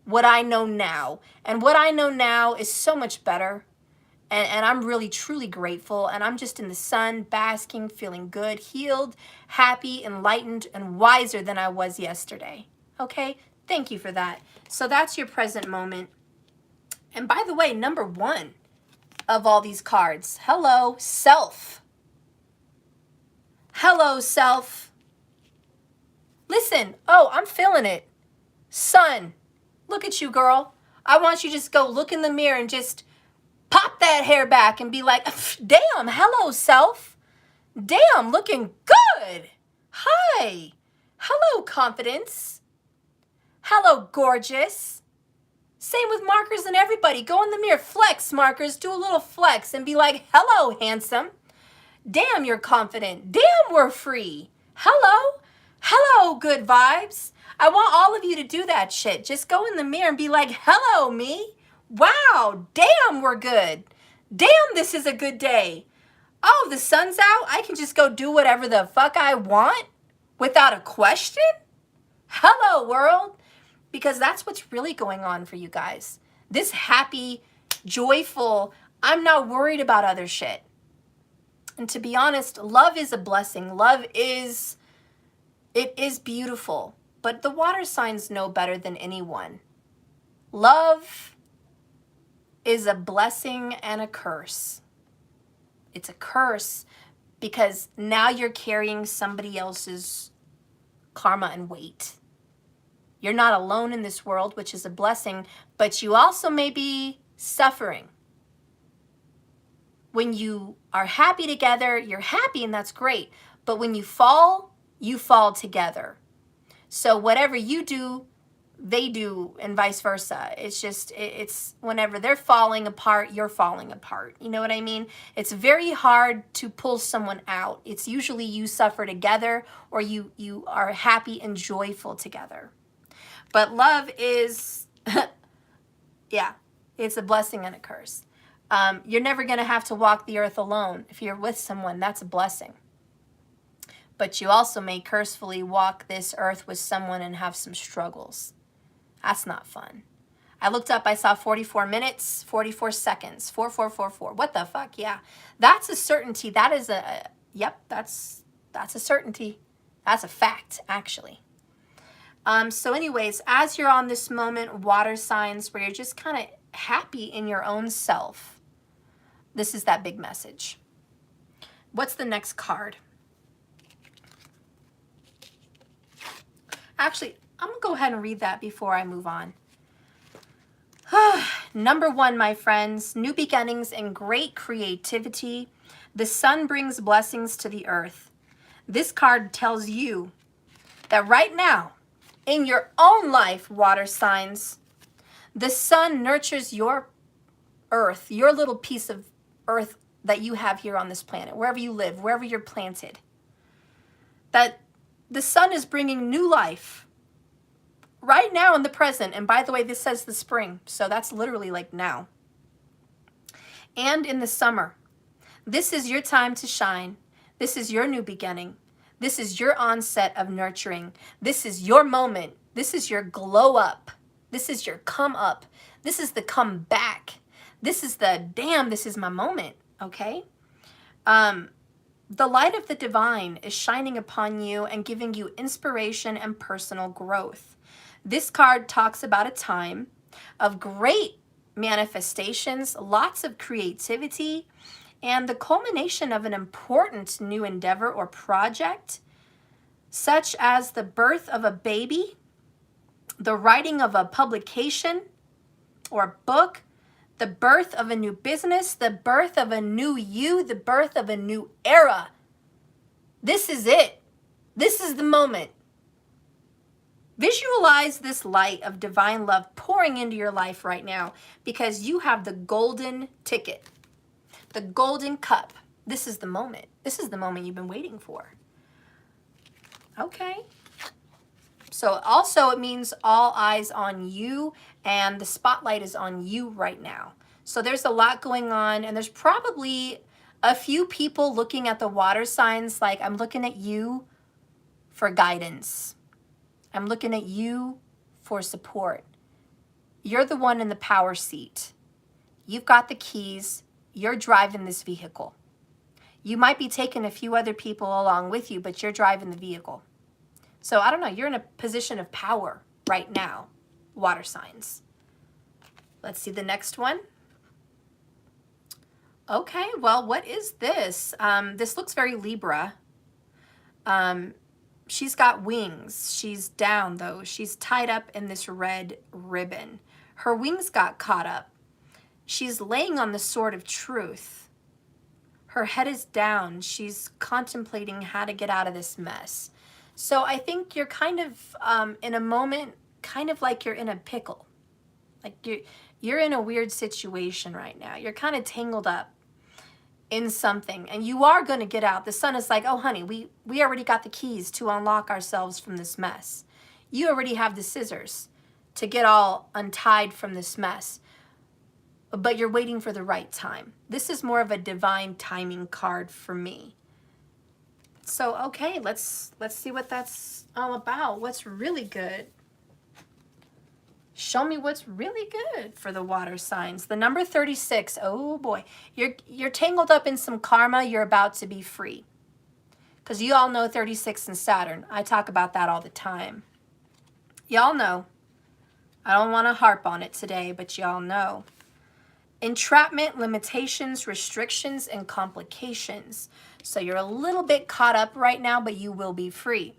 what I know now, and what I know now is so much better. And I'm really, truly grateful. And I'm just in the sun, basking, feeling good, healed, happy, enlightened, and wiser than I was yesterday. Okay? Thank you for that. So that's your present moment. And by the way, number one of all these cards. Hello, self. Hello, self. Listen. Oh, I'm feeling it. Sun. Look at you, girl. I want you to just go look in the mirror and just pop that hair back and be like, damn, hello, self. Damn, looking good. Hi. Hello, confidence. Hello, gorgeous. Same with markers and everybody. Go in the mirror, flex, markers. Do a little flex and be like, hello, handsome. Damn, you're confident. Damn, we're free. Hello. Hello, good vibes. I want all of you to do that shit. Just go in the mirror and be like, hello, me. Wow, damn, we're good. Damn, this is a good day. Oh, the sun's out. I can just go do whatever the fuck I want without a question? Hello, world. Because that's what's really going on for you guys. This happy, joyful, I'm not worried about other shit. And to be honest, love is a blessing. Love is, it is beautiful. But the water signs know better than anyone. Love is a blessing and a curse. It's a curse because now you're carrying somebody else's karma and weight. You're not alone in this world, which is a blessing, but you also may be suffering. When you are happy together, you're happy and that's great. But when you fall together. So whatever you do, they do, and vice versa. It's just, it's whenever they're falling apart, you're falling apart. You know what I mean? It's very hard to pull someone out. It's usually you suffer together, or you are happy and joyful together. But love is, yeah, it's a blessing and a curse. You're never going to have to walk the earth alone. If you're with someone, that's a blessing. But you also may cursefully walk this earth with someone and have some struggles. That's not fun. I looked up, I saw 44 minutes, 44 seconds, 4444. What the fuck? Yeah. That's a certainty. That is yep, that's a certainty. That's a fact, actually. So anyways, as you're on this moment, water signs, where you're just kind of happy in your own self, this is that big message. What's the next card? Actually, I'm going to go ahead and read that before I move on. Number 1, my friends, new beginnings and great creativity. The sun brings blessings to the earth. This card tells you that right now, in your own life, water signs, the sun nurtures your earth, your little piece of earth that you have here on this planet, wherever you live, wherever you're planted. That the sun is bringing new life right now in the present. And by the way, this says the spring, so that's literally like now. And in the summer. This is your time to shine. This is your new beginning. This is your onset of nurturing. This is your moment. This is your glow up. This is your come up. This is the come back. This is the damn, this is my moment, okay? The light of the divine is shining upon you and giving you inspiration and personal growth. This card talks about a time of great manifestations, lots of creativity, and the culmination of an important new endeavor or project, such as the birth of a baby, the writing of a publication or book, the birth of a new business, the birth of a new you, the birth of a new era. This is it. This is the moment. Visualize this light of divine love pouring into your life right now, because you have the golden ticket. The golden cup. This is the moment. This is the moment you've been waiting for. Okay. So also it means all eyes on you, and the spotlight is on you right now. So there's a lot going on, and there's probably a few people looking at the water signs like, I'm looking at you for guidance. I'm looking at you for support. You're the one in the power seat. You've got the keys. You're driving this vehicle. You might be taking a few other people along with you, but you're driving the vehicle. So I don't know, you're in a position of power right now, water signs. Let's see the next one. Okay, well, what is this? This looks very Libra. She's got wings. She's down, though. She's tied up in this red ribbon. Her wings got caught up. She's laying on the sword of truth. Her head is down. She's contemplating how to get out of this mess. So I think you're kind of in a moment, kind of like you're in a pickle. Like you're in a weird situation right now. You're kind of tangled up in something, and you are going to get out. The sun is like, oh honey, we already got the keys to unlock ourselves from this mess. You already have the scissors to get all untied from this mess, but you're waiting for the right time. This is more of a divine timing card for me. So okay, let's see what that's all about. What's really good? Show me what's really good for the water signs. The number 36. Oh boy, you're tangled up in some karma. You're about to be free. Because you all know 36 and Saturn. I talk about that all the time. Y'all know. I don't want to harp on it today, but y'all know. Entrapment, limitations, restrictions, and complications. So you're a little bit caught up right now, but you will be free.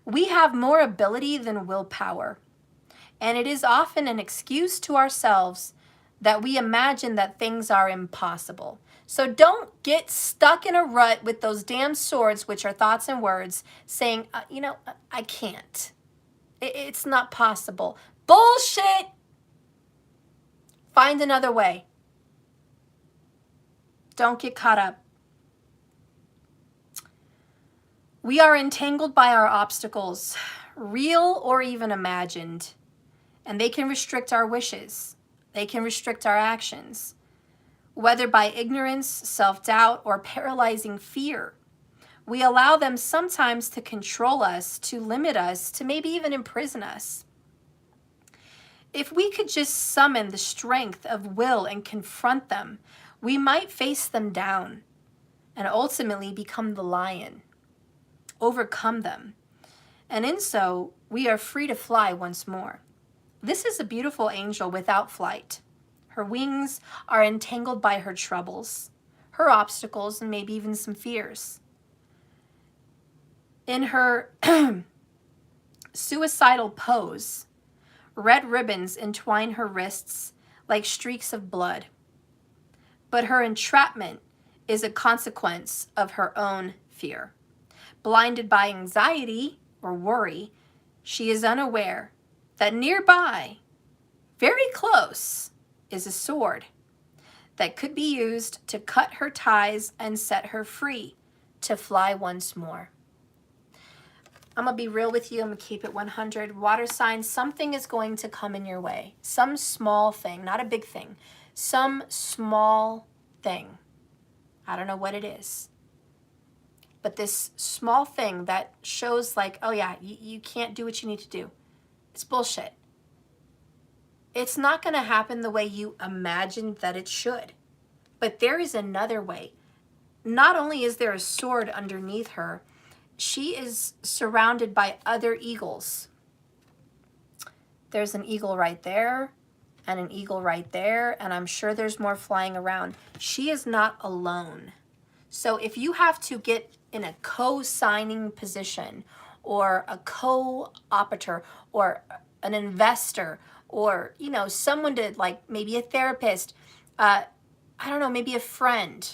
We have more ability than willpower. And it is often an excuse to ourselves that we imagine that things are impossible. So don't get stuck in a rut with those damn swords, which are thoughts and words, saying, you know, I can't. It's not possible. Bullshit! Find another way. Don't get caught up. We are entangled by our obstacles, real or even imagined. And they can restrict our wishes. They can restrict our actions, whether by ignorance, self-doubt, or paralyzing fear. We allow them sometimes to control us, to limit us, to maybe even imprison us. If we could just summon the strength of will and confront them, we might face them down and ultimately become the lion, overcome them. And in so, we are free to fly once more. This is a beautiful angel without flight. Her wings are entangled by her troubles, her obstacles, and maybe even some fears. In her suicidal pose, red ribbons entwine her wrists like streaks of blood. But her entrapment is a consequence of her own fear. Blinded by anxiety or worry, she is unaware that nearby, very close, is a sword that could be used to cut her ties and set her free to fly once more. I'm going to be real with you. I'm going to keep it 100. Water signs, something is going to come in your way. Some small thing, not a big thing. Some small thing. I don't know what it is. But this small thing that shows like, oh yeah, you can't do what you need to do. It's bullshit. It's not going to happen the way you imagined that it should. But there is another way. Not only is there a sword underneath her, she is surrounded by other eagles. There's an eagle right there and an eagle right there, and I'm sure there's more flying around. She is not alone. So if you have to get in a co-signing position or a co-operator or an investor or, you know, someone to, like, maybe a therapist, I don't know, maybe a friend.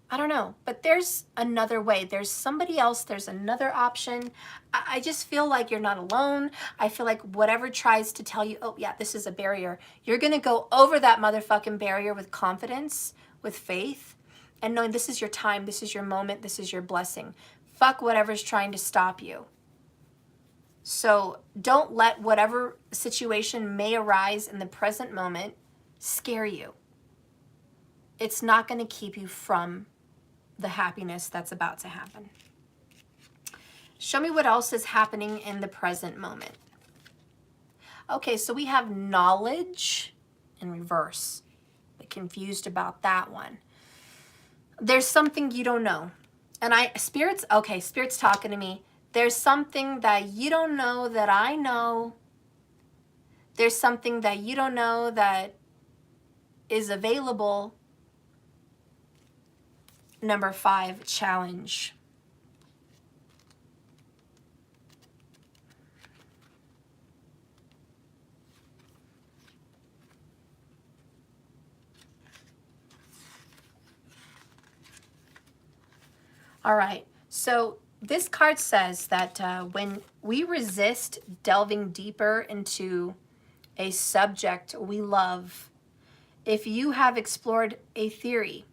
I don't know, but there's another way. There's somebody else. There's another option. I just feel like you're not alone. I feel like whatever tries to tell you, oh yeah, this is a barrier, you're going to go over that motherfucking barrier with confidence, with faith, and knowing this is your time, this is your moment, this is your blessing. Fuck whatever's trying to stop you. So don't let whatever situation may arise in the present moment scare you. It's not going to keep you from the happiness that's about to happen. Show me what else is happening in the present moment. Okay, so we have knowledge in reverse. Bit confused about that one. There's something you don't know. And Spirit's talking to me. There's something that you don't know that I know. There's something that you don't know that is available. Number 5, challenge. All right, so this card says that when we resist delving deeper into a subject we love, if you have explored a theory,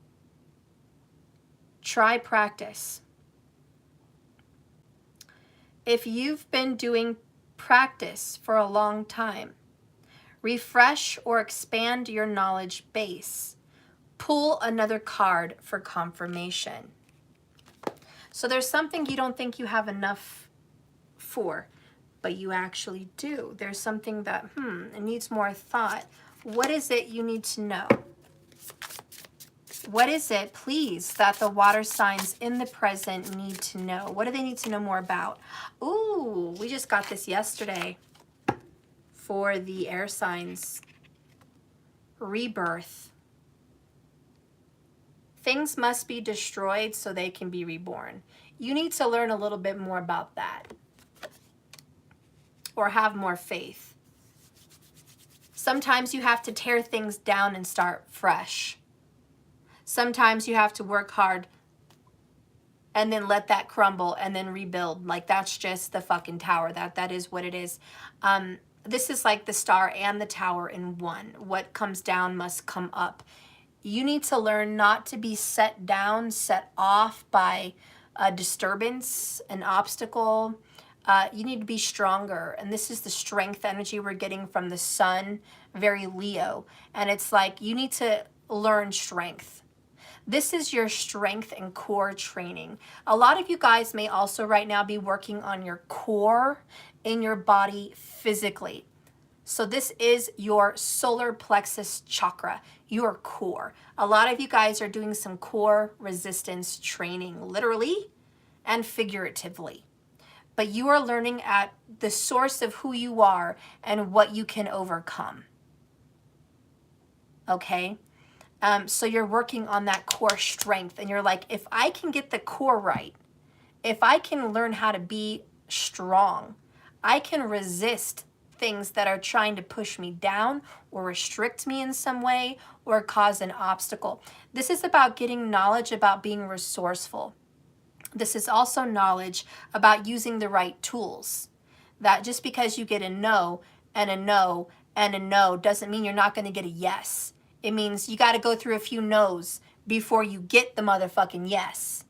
try practice. If you've been doing practice for a long time, refresh or expand your knowledge base. Pull another card for confirmation. So there's something you don't think you have enough for, but you actually do. There's something that, it needs more thought. What is it you need to know? What is it, please, that the water signs in the present need to know? What do they need to know more about? Ooh, we just got this yesterday for the air signs. Rebirth. Things must be destroyed so they can be reborn. You need to learn a little bit more about that. Or have more faith. Sometimes you have to tear things down and start fresh. Sometimes you have to work hard and then let that crumble and then rebuild. Like, that's just the fucking tower. That is what it is. This is like the star and the tower in one. What comes down must come up. You need to learn not to be set down, set off by a disturbance, an obstacle. You need to be stronger. And this is the strength energy we're getting from the sun, very Leo. And it's like you need to learn strength. This is your strength and core training. A lot of you guys may also right now be working on your core in your body physically. So this is your solar plexus chakra, your core. A lot of you guys are doing some core resistance training, literally and figuratively. But you are learning at the source of who you are and what you can overcome. Okay? So you're working on that core strength, and you're like, if I can get the core right, if I can learn how to be strong, I can resist things that are trying to push me down or restrict me in some way or cause an obstacle. This is about getting knowledge about being resourceful. This is also knowledge about using the right tools. That just because you get a no and a no and a no doesn't mean you're not going to get a yes. It means you got to go through a few no's before you get the motherfucking yes.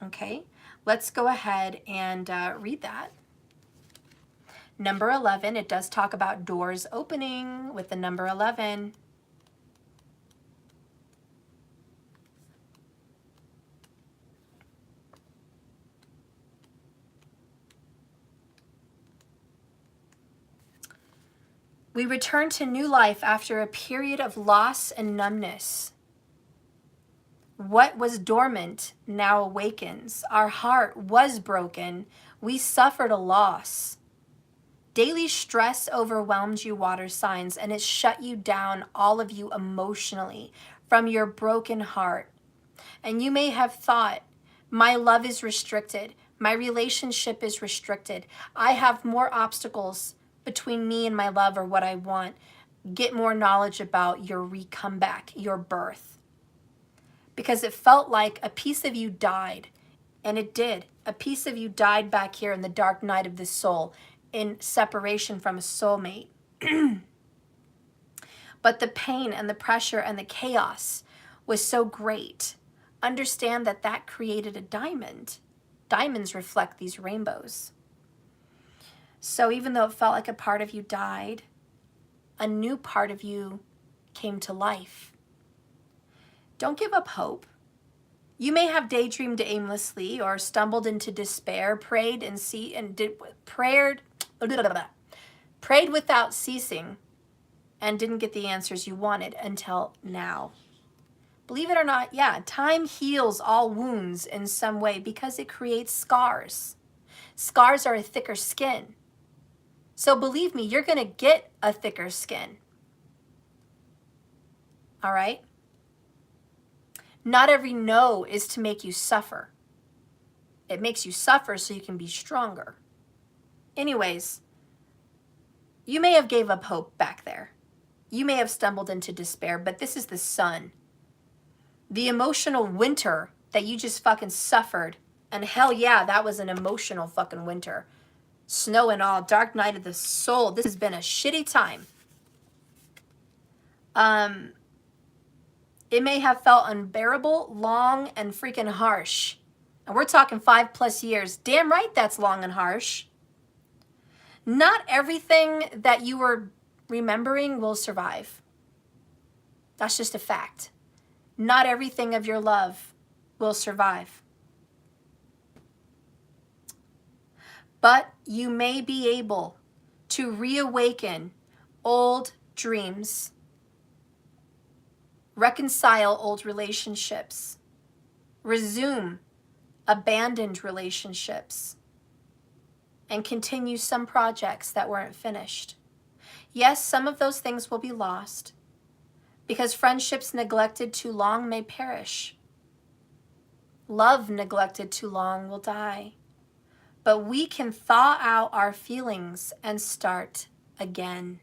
Okay, let's go ahead and read that. Number 11, it does talk about doors opening with the number 11. We return to new life after a period of loss and numbness. What was dormant now awakens. Our heart was broken. We suffered a loss. Daily stress overwhelmed you, water signs, and it shut you down, all of you, emotionally from your broken heart. And you may have thought, my love is restricted. My relationship is restricted. I have more obstacles between me and my love or what I want. Get more knowledge about your comeback, your birth. Because it felt like a piece of you died, and it did. A piece of you died back here in the dark night of the soul, in separation from a soulmate. But the pain and the pressure and the chaos was so great. Understand that that created a diamond. Diamonds reflect these rainbows. So even though it felt like a part of you died, a new part of you came to life. Don't give up hope. You may have daydreamed aimlessly or stumbled into despair, prayed without ceasing, and didn't get the answers you wanted until now. Believe it or not, yeah, time heals all wounds in some way because it creates scars. Scars are a thicker skin. So believe me, you're going to get a thicker skin. All right? Not every no is to make you suffer. It makes you suffer so you can be stronger. Anyways, you may have gave up hope back there. You may have stumbled into despair, but this is the sun. The emotional winter that you just fucking suffered. And hell yeah, that was an emotional fucking winter. Snow and all, dark night of the soul. This has been a shitty time. It may have felt unbearable, long, and freaking harsh. And we're talking 5+ years. Damn right that's long and harsh. Not everything that you were remembering will survive. That's just a fact. Not everything of your love will survive. But you may be able to reawaken old dreams, reconcile old relationships, resume abandoned relationships, and continue some projects that weren't finished. Yes, some of those things will be lost because friendships neglected too long may perish. Love neglected too long will die. But we can thaw out our feelings and start again.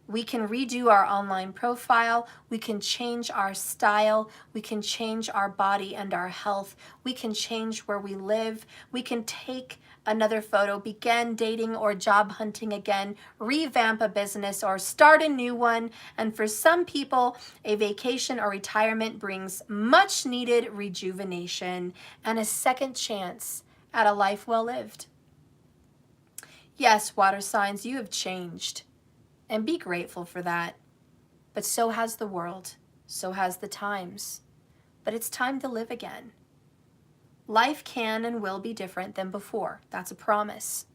We can redo our online profile. We can change our style. We can change our body and our health. We can change where we live. We can take another photo, begin dating or job hunting again, revamp a business or start a new one. And for some people, a vacation or retirement brings much needed rejuvenation and a second chance at a life well lived. Yes, water signs, you have changed. And be grateful for that. But so has the world. So has the times. But it's time to live again. Life can and will be different than before. That's a promise.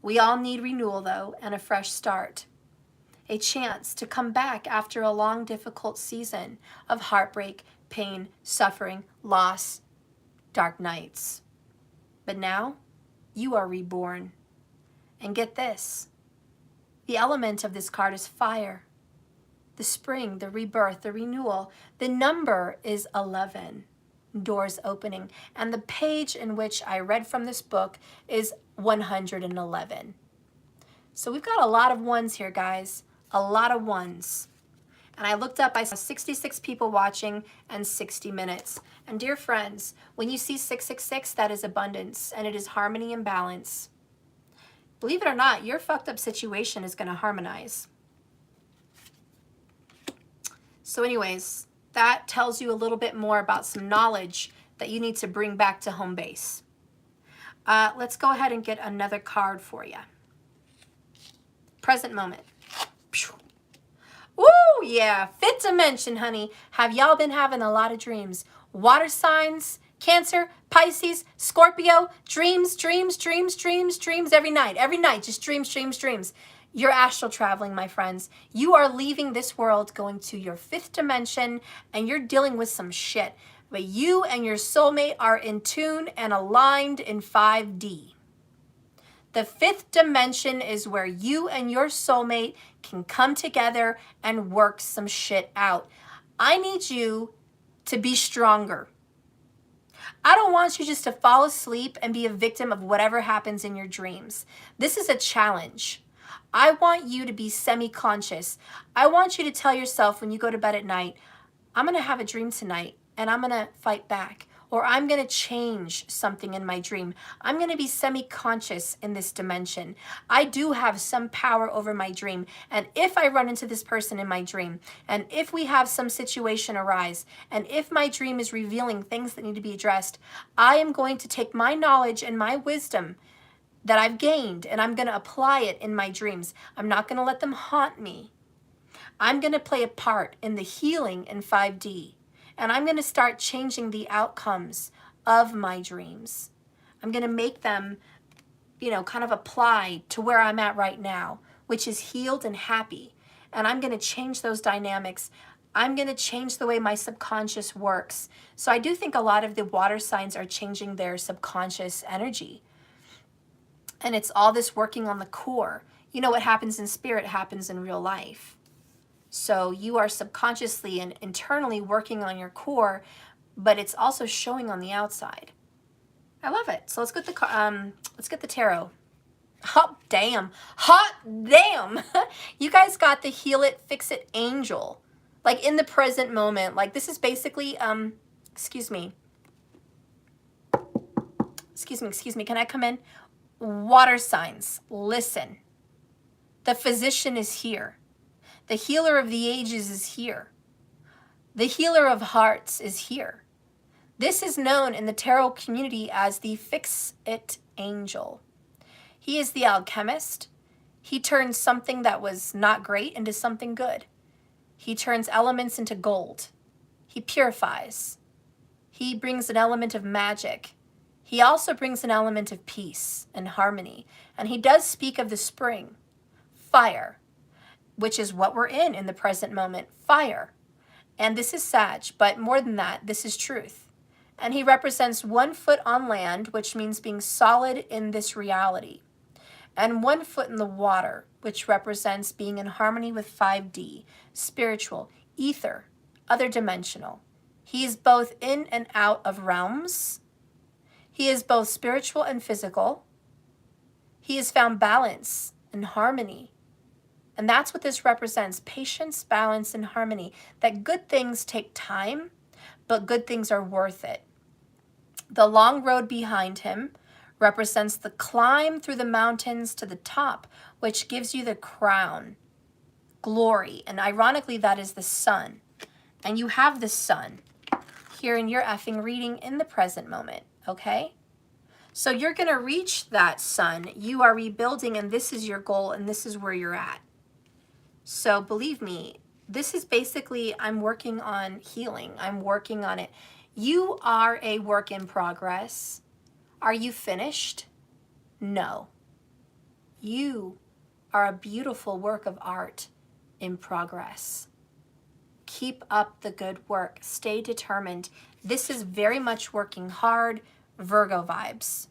We all need renewal, though, and a fresh start. A chance to come back after a long, difficult season of heartbreak, pain, suffering, loss, dark nights. But now, you are reborn. And get this, the element of this card is fire. The spring, the rebirth, the renewal. The number is 11, doors opening. And the page in which I read from this book is 111. So we've got a lot of ones here, guys. A lot of ones. And I looked up, I saw 66 people watching and 60 minutes. And dear friends, when you see 666, that is abundance and it is harmony and balance. Believe it or not, your fucked up situation is going to harmonize. So anyways, that tells you a little bit more about some knowledge that you need to bring back to home base. Let's go ahead and get another card for you. Present moment. Woo, yeah, fifth dimension, honey. Have y'all been having a lot of dreams? Water signs, Cancer, Pisces, Scorpio, dreams, dreams, dreams, dreams, dreams every night. Every night, just dreams, dreams, dreams. You're astral traveling, my friends. You are leaving this world, going to your fifth dimension, and you're dealing with some shit. But you and your soulmate are in tune and aligned in 5D. The fifth dimension is where you and your soulmate can come together and work some shit out. I need you to be stronger. I don't want you just to fall asleep and be a victim of whatever happens in your dreams. This is a challenge. I want you to be semi-conscious. I want you to tell yourself when you go to bed at night, I'm going to have a dream tonight and I'm going to fight back. Or I'm going to change something in my dream. I'm going to be semi-conscious in this dimension. I do have some power over my dream. And if I run into this person in my dream, and if we have some situation arise, and if my dream is revealing things that need to be addressed, I am going to take my knowledge and my wisdom that I've gained, and I'm going to apply it in my dreams. I'm not going to let them haunt me. I'm going to play a part in the healing in 5D. And I'm going to start changing the outcomes of my dreams. I'm going to make them, kind of apply to where I'm at right now, which is healed and happy. And I'm going to change those dynamics. I'm going to change the way my subconscious works. So I do think a lot of the water signs are changing their subconscious energy. And it's all this working on the core. What happens in spirit happens in real life. So you are subconsciously and internally working on your core, but it's also showing on the outside. I love it. So let's get the tarot. Hot damn. You guys got the heal it, fix it angel. Like in the present moment. Like this is basically excuse me. Can I come in? Water signs. Listen. The physician is here. The healer of the ages is here. The healer of hearts is here. This is known in the tarot community as the fix-it angel. He is the alchemist. He turns something that was not great into something good. He turns elements into gold. He purifies. He brings an element of magic. He also brings an element of peace and harmony. And he does speak of the spring, fire, which is what we're in the present moment, fire. And this is Sag, but more than that, this is truth. And he represents 1 foot on land, which means being solid in this reality. And 1 foot in the water, which represents being in harmony with 5D, spiritual, ether, other dimensional. He is both in and out of realms. He is both spiritual and physical. He has found balance and harmony. And that's what this represents, patience, balance, and harmony. That good things take time, but good things are worth it. The long road behind him represents the climb through the mountains to the top, which gives you the crown, glory. And ironically, that is the sun. And you have the sun here in your effing reading in the present moment, okay? So you're going to reach that sun. You are rebuilding, and this is your goal, and this is where you're at. So believe me, this is basically, I'm working on healing. I'm working on it. You are a work in progress. Are you finished? No. You are a beautiful work of art in progress. Keep up the good work. Stay determined. This is very much working hard, Virgo vibes.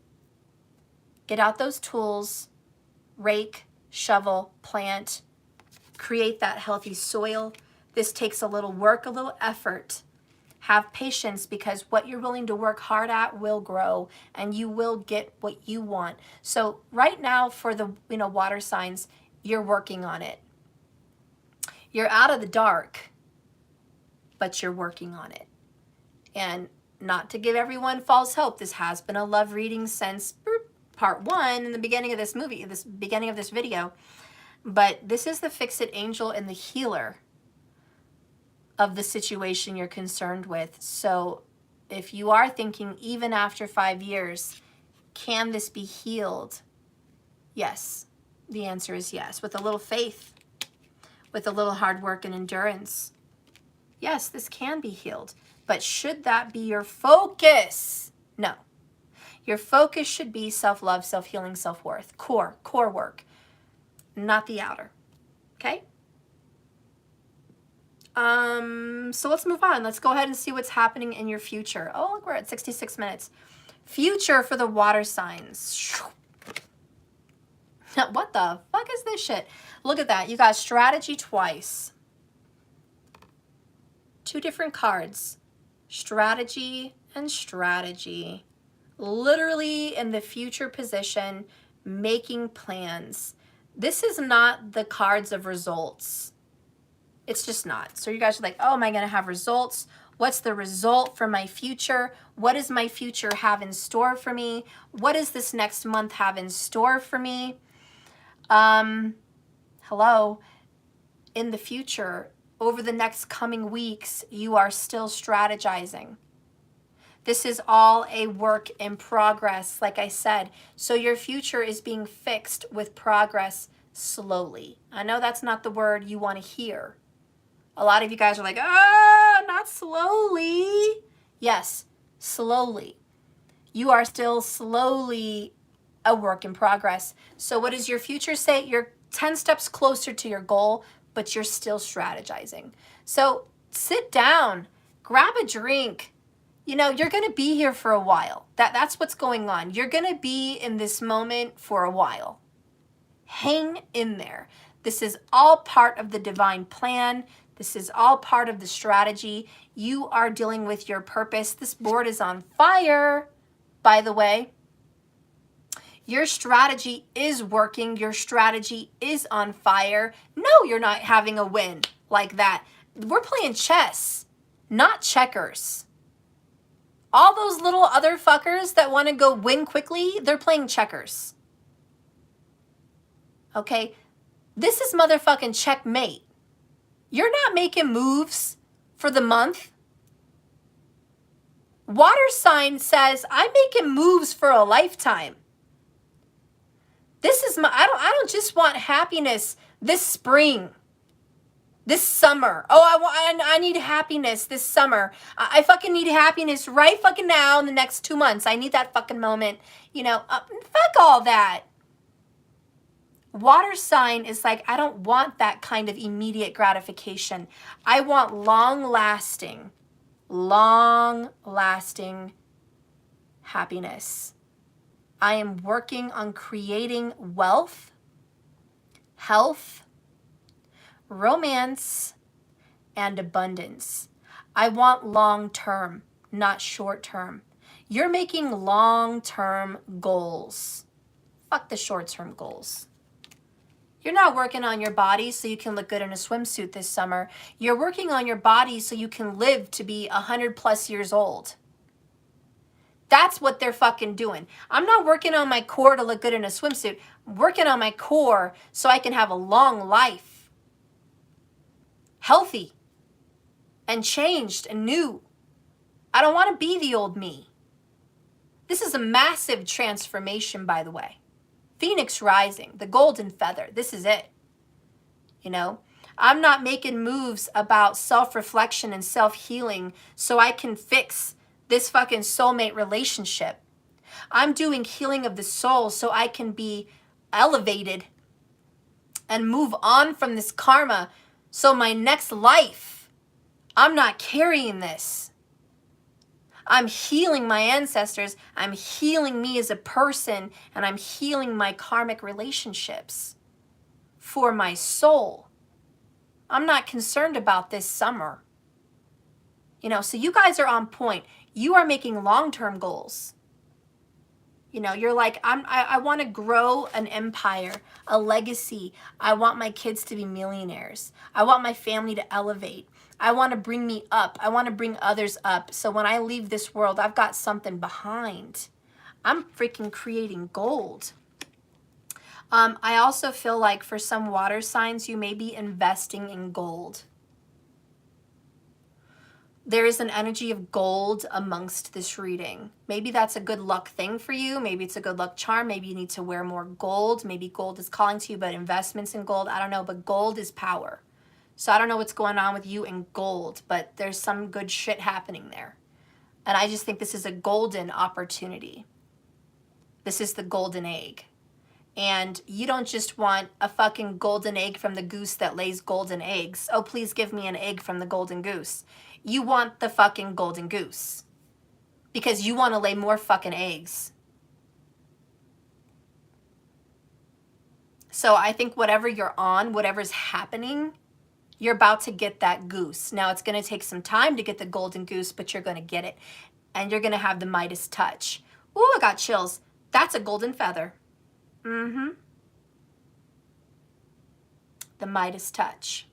Get out those tools, rake, shovel, plant, create that healthy soil. This takes a little work, a little effort. Have patience, because what you're willing to work hard at will grow and you will get what you want. So right now for the water signs, you're working on it. You're out of the dark, but you're working on it. And not to give everyone false hope, this has been a love reading since part 1 in the beginning of this beginning of this video. But this is the Fix-It angel and the healer of the situation you're concerned with. So if you are thinking, even after 5 years, can this be healed? Yes. The answer is yes. With a little faith, with a little hard work and endurance. Yes, this can be healed. But should that be your focus? No. Your focus should be self-love, self-healing, self-worth. Core work, not the outer. Okay? So let's move on. Let's go ahead and see what's happening in your future. Oh, look, we're at 66 minutes. Future for the water signs. What the fuck is this shit? Look at that. You got strategy twice. 2 different cards. Strategy and strategy. Literally in the future position, making plans. This is not the cards of results. It's just not. So you guys are like, oh, am I going to have results? What's the result for my future? What does my future have in store for me? What does this next month have in store for me? Hello. In the future, over the next coming weeks, you are still strategizing. This is all a work in progress, like I said. So your future is being fixed with progress slowly. I know that's not the word you want to hear. A lot of you guys are like, oh, not slowly. Yes, slowly. You are still slowly a work in progress. So what does your future say? You're 10 steps closer to your goal, but you're still strategizing. So sit down, grab a drink. You know, you're going to be here for a while. That's what's going on. You're going to be in this moment for a while. Hang in there. This is all part of the divine plan. This is all part of the strategy. You are dealing with your purpose. This board is on fire, by the way. Your strategy is working. Your strategy is on fire. No, you're not having a win like that. We're playing chess, not checkers. All those little other fuckers that want to go win quickly, they're playing checkers. Okay? This is motherfucking checkmate. You're not making moves for the month. Water sign says, I'm making moves for a lifetime. This is my, I don't just want happiness this spring, this summer. Oh, I need happiness this summer. I fucking need happiness right fucking now in the next 2 months. I need that fucking moment. You know, fuck all that. Water sign is like, I don't want that kind of immediate gratification. I want long-lasting happiness. I am working on creating wealth, health, romance, and abundance. I want long-term, not short-term. You're making long-term goals. Fuck the short-term goals. You're not working on your body so you can look good in a swimsuit this summer. You're working on your body so you can live to be 100+ years old. That's what they're fucking doing. I'm not working on my core to look good in a swimsuit. I'm working on my core so I can have a long life. Healthy and changed and new. I don't want to be the old me. This is a massive transformation, by the way. Phoenix rising, the golden feather. This is it. You know, I'm not making moves about self-reflection and self-healing so I can fix this fucking soulmate relationship. I'm doing healing of the soul so I can be elevated and move on from this karma. So my next life, I'm not carrying this. I'm healing my ancestors. I'm healing me as a person, and I'm healing my karmic relationships for my soul. I'm not concerned about this summer. You know, so you guys are on point. You are making long-term goals. You know, you're like, I want to grow an empire, a legacy. I want my kids to be millionaires. I want my family to elevate. I want to bring me up. I want to bring others up. So when I leave this world, I've got something behind. I'm freaking creating gold. I also feel like for some water signs, you may be investing in gold. There is an energy of gold amongst this reading. Maybe that's a good luck thing for you. Maybe it's a good luck charm. Maybe you need to wear more gold. Maybe gold is calling to you, but investments in gold, I don't know, but gold is power. So I don't know what's going on with you in gold, but there's some good shit happening there. And I just think this is a golden opportunity. This is the golden egg. And you don't just want a fucking golden egg from the goose that lays golden eggs. Oh, please give me an egg from the golden goose. You want the fucking golden goose. Because you want to lay more fucking eggs. So I think whatever you're on, whatever's happening, you're about to get that goose. Now, it's going to take some time to get the golden goose, but you're going to get it. And you're going to have the Midas touch. Ooh, I got chills. That's a golden feather. Mm-hmm. The Midas touch.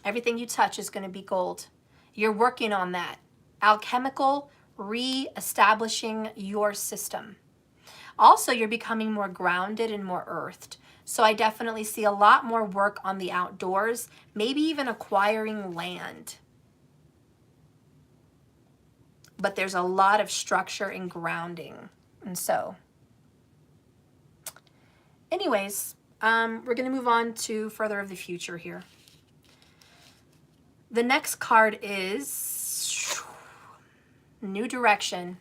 Everything you touch is going to be gold. You're working on that. Alchemical, re-establishing your system. Also, you're becoming more grounded and more earthed. So I definitely see a lot more work on the outdoors, maybe even acquiring land. But there's a lot of structure and grounding. And so, anyways, we're going to move on to further of the future here. The next card is new direction.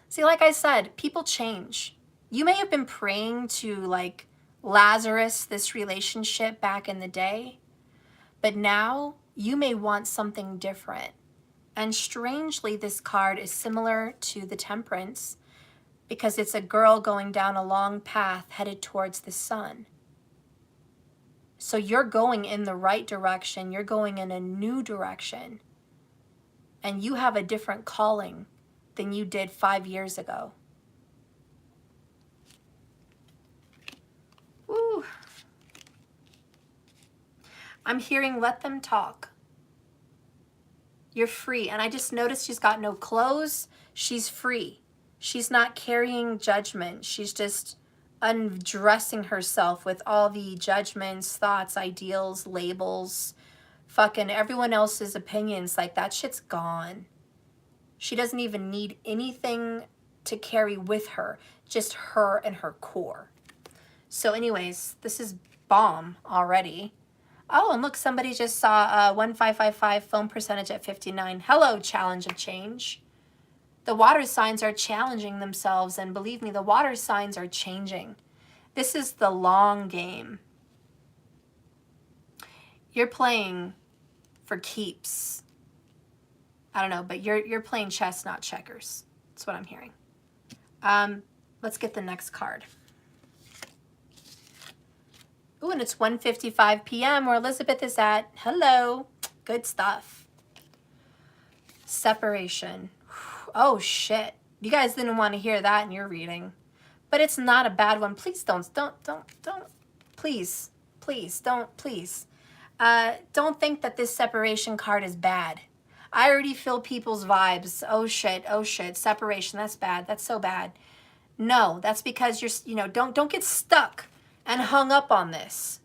See, like I said, people change. You may have been praying to like Lazarus, this relationship back in the day, but now you may want something different. And strangely, this card is similar to the Temperance because it's a girl going down a long path headed towards the sun. So you're going in the right direction. You're going in a new direction. And you have a different calling than you did 5 years ago. Ooh. I'm hearing let them talk. You're free. And I just noticed she's got no clothes. She's free. She's not carrying judgment. She's just undressing herself with all the judgments, thoughts, ideals, labels, fucking everyone else's opinions. Like, that shit's gone. She doesn't even need anything to carry with her, just her and her core. So anyways, this is bomb already. Oh, and look, somebody just saw 1555 phone percentage at 59. Hello, challenge of change. The water signs are challenging themselves, and believe me, the water signs are changing. This is the long game. You're playing for keeps. I don't know, but you're playing chess, not checkers. That's what I'm hearing. Let's get the next card. Ooh, and it's 1:55 p.m. where Elizabeth is at. Hello. Good stuff. Separation. Oh, shit. You guys didn't want to hear that in your reading. But it's not a bad one. Please don't. Please, don't think that this separation card is bad. I already feel people's vibes. Oh, shit. Separation, that's bad. That's so bad. No, that's because you're, don't get stuck and hung up on this.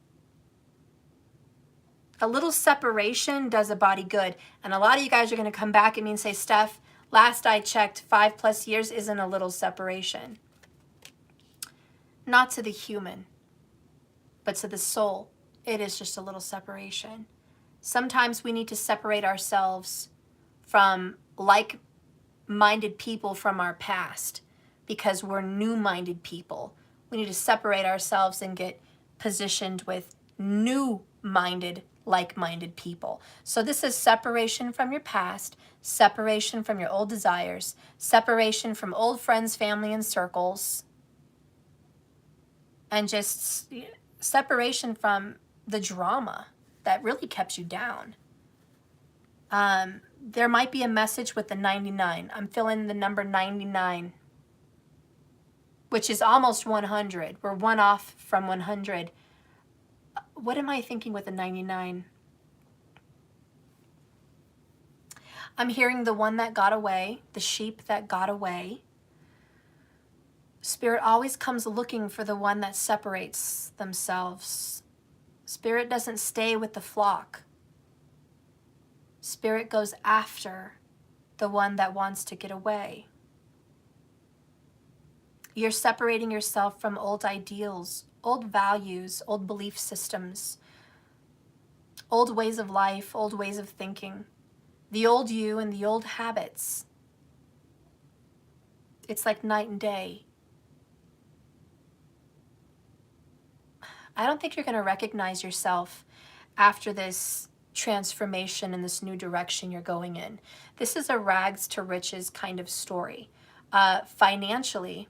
A little separation does a body good. And a lot of you guys are going to come back at me and say, Steph, last I checked, 5+ years isn't a little separation. Not to the human, but to the soul. It is just a little separation. Sometimes we need to separate ourselves from like-minded people from our past because we're new-minded people. We need to separate ourselves and get positioned with new-minded, like-minded people. So this is separation from your past, separation from your old desires, separation from old friends, family, and circles, and just separation from the drama that really kept you down. There might be a message with the 99. I'm feeling the number 99, which is almost 100. We're one off from 100. What am I thinking with the 99? I'm hearing the one that got away, the sheep that got away. Spirit always comes looking for the one that separates themselves. Spirit doesn't stay with the flock. Spirit goes after the one that wants to get away. You're separating yourself from old ideals, old values, old belief systems, old ways of life, old ways of thinking, the old you and the old habits. It's like night and day. I don't think you're going to recognize yourself after this transformation and this new direction you're going in. This is a rags to riches kind of story. Financially,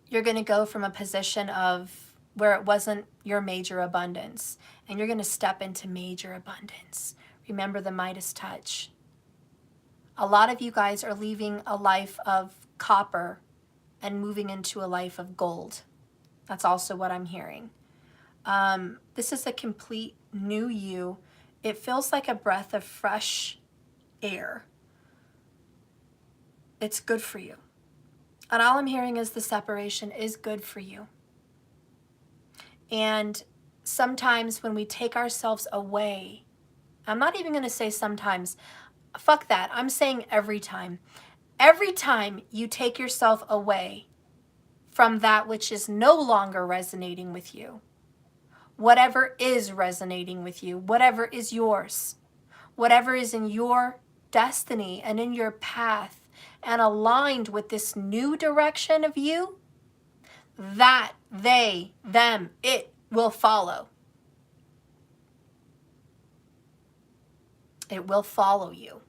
you're going to go from a position of where it wasn't your major abundance, and you're going to step into major abundance. Remember the Midas touch. A lot of you guys are leaving a life of copper and moving into a life of gold. That's also what I'm hearing. This is a complete new you. It feels like a breath of fresh air. It's good for you. And all I'm hearing is the separation is good for you. And sometimes when we take ourselves away, I'm not even going to say sometimes, fuck that. I'm saying every time. Every time you take yourself away from that which is no longer resonating with you, whatever is resonating with you, whatever is yours, whatever is in your destiny and in your path and aligned with this new direction of you, that they, them, it will follow. It will follow you.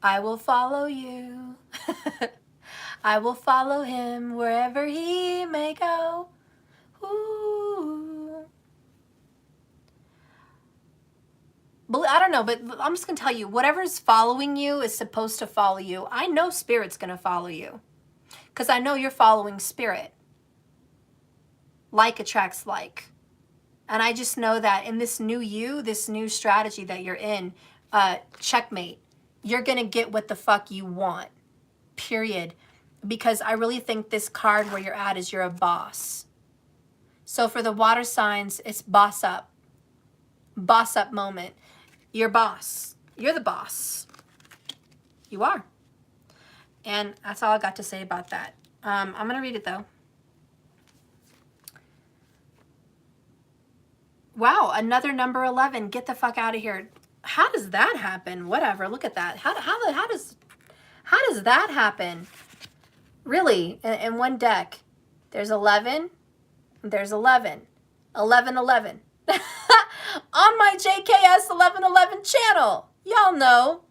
I will follow you. I will follow him wherever he may go. Ooh. But I don't know, but I'm just going to tell you, whatever's following you is supposed to follow you. I know Spirit's going to follow you because I know you're following Spirit. Like attracts like. And I just know that in this new you, this new strategy that you're in, checkmate, you're going to get what the fuck you want, period. Because I really think this card where you're at is you're a boss. So for the water signs, it's boss up moment. You're boss. You're the boss. You are. And that's all I got to say about that. I'm going to read it though. Wow, another number 11. Get the fuck out of here. How does that happen? Whatever, look at that. How does that happen? Really, in one deck, there's 11, there's 11, 11, 11. On my JKS 1111 channel. Y'all know.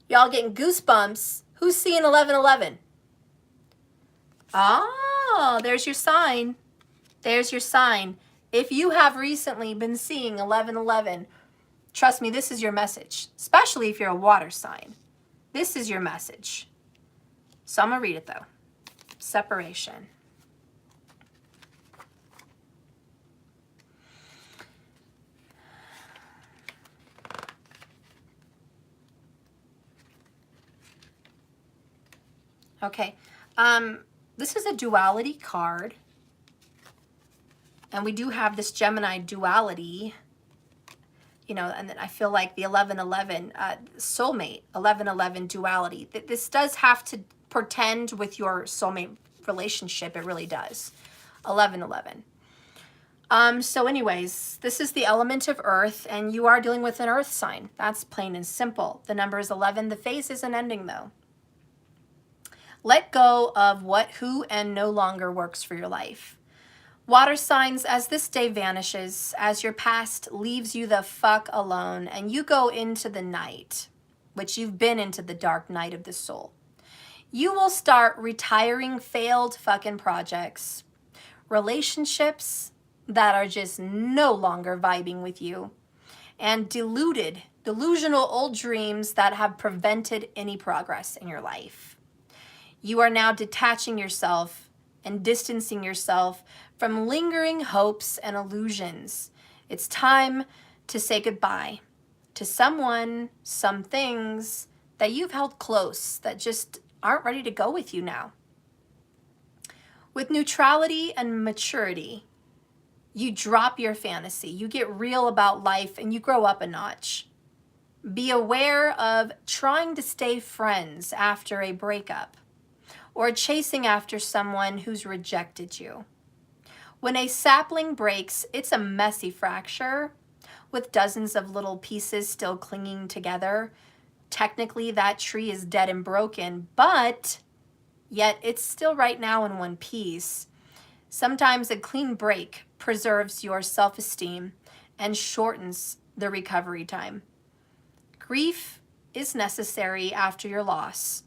Y'all getting goosebumps. Who's seeing 1111? Oh, there's your sign. There's your sign. If you have recently been seeing 1111, trust me, this is your message, especially if you're a water sign. This is your message. So I'm going to read it though. Separation. Okay. This is a duality card. And we do have this Gemini duality, you know, and then I feel like the 1111 soulmate, 1111 duality. This does have to portend with your soulmate relationship. It really does. 1111. So anyways, this is the element of earth, and you are dealing with an earth sign. That's plain and simple. The number is 11. The phase isn't ending though. Let go of what, who, and no longer works for your life. Water signs, as this day vanishes, as your past leaves you the fuck alone, and you go into the night, which you've been into the dark night of the soul, you will start retiring failed fucking projects, relationships that are just no longer vibing with you, and delusional old dreams that have prevented any progress in your life. You are now detaching yourself and distancing yourself from lingering hopes and illusions. It's time to say goodbye to someone, some things that you've held close that just aren't ready to go with you now. With neutrality and maturity, you drop your fantasy, you get real about life, and you grow up a notch. Be aware of trying to stay friends after a breakup, or chasing after someone who's rejected you. When a sapling breaks, it's a messy fracture with dozens of little pieces still clinging together. Technically, that tree is dead and broken, but yet it's still right now in one piece. Sometimes a clean break preserves your self-esteem and shortens the recovery time. Grief is necessary after your loss.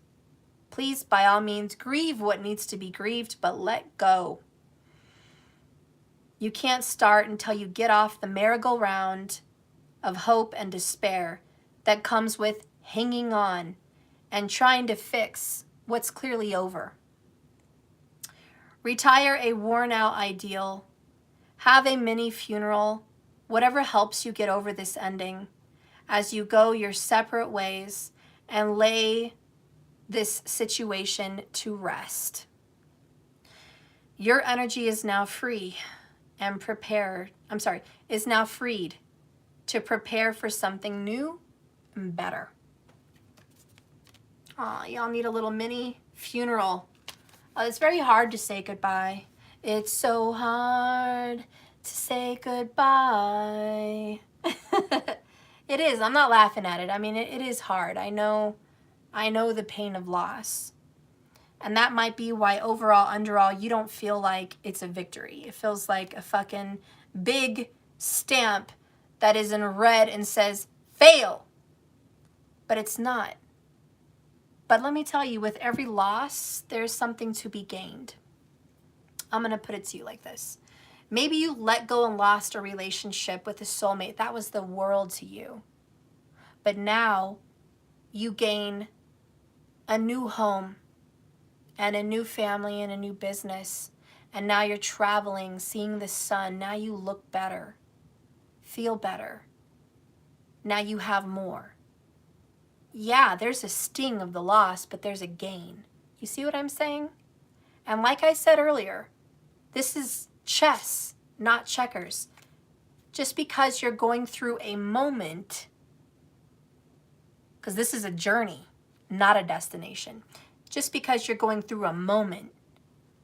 Please, by all means, grieve what needs to be grieved, but let go. You can't start until you get off the merry-go-round of hope and despair that comes with hanging on and trying to fix what's clearly over. Retire a worn-out ideal. Have a mini funeral, whatever helps you get over this ending, as you go your separate ways and lay this situation to rest. Your energy is now free and is now freed to prepare for something new and better. Aw, y'all need a little mini funeral. It's very hard to say goodbye. It's so hard to say goodbye. It is. I'm not laughing at it. I mean, it is hard. I know the pain of loss. And that might be why overall, underall, you don't feel like it's a victory. It feels like a fucking big stamp that is in red and says, fail. But it's not. But let me tell you, with every loss, there's something to be gained. I'm going to put it to you like this. Maybe you let go and lost a relationship with a soulmate. That was the world to you. But now you gain a new home and a new family and a new business. And now you're traveling, seeing the sun. Now you look better, feel better. Now you have more. Yeah, there's a sting of the loss, but there's a gain. You see what I'm saying? And like I said earlier, this is chess, not checkers. Just because you're going through a moment, because this is a journey, not a destination. Just because you're going through a moment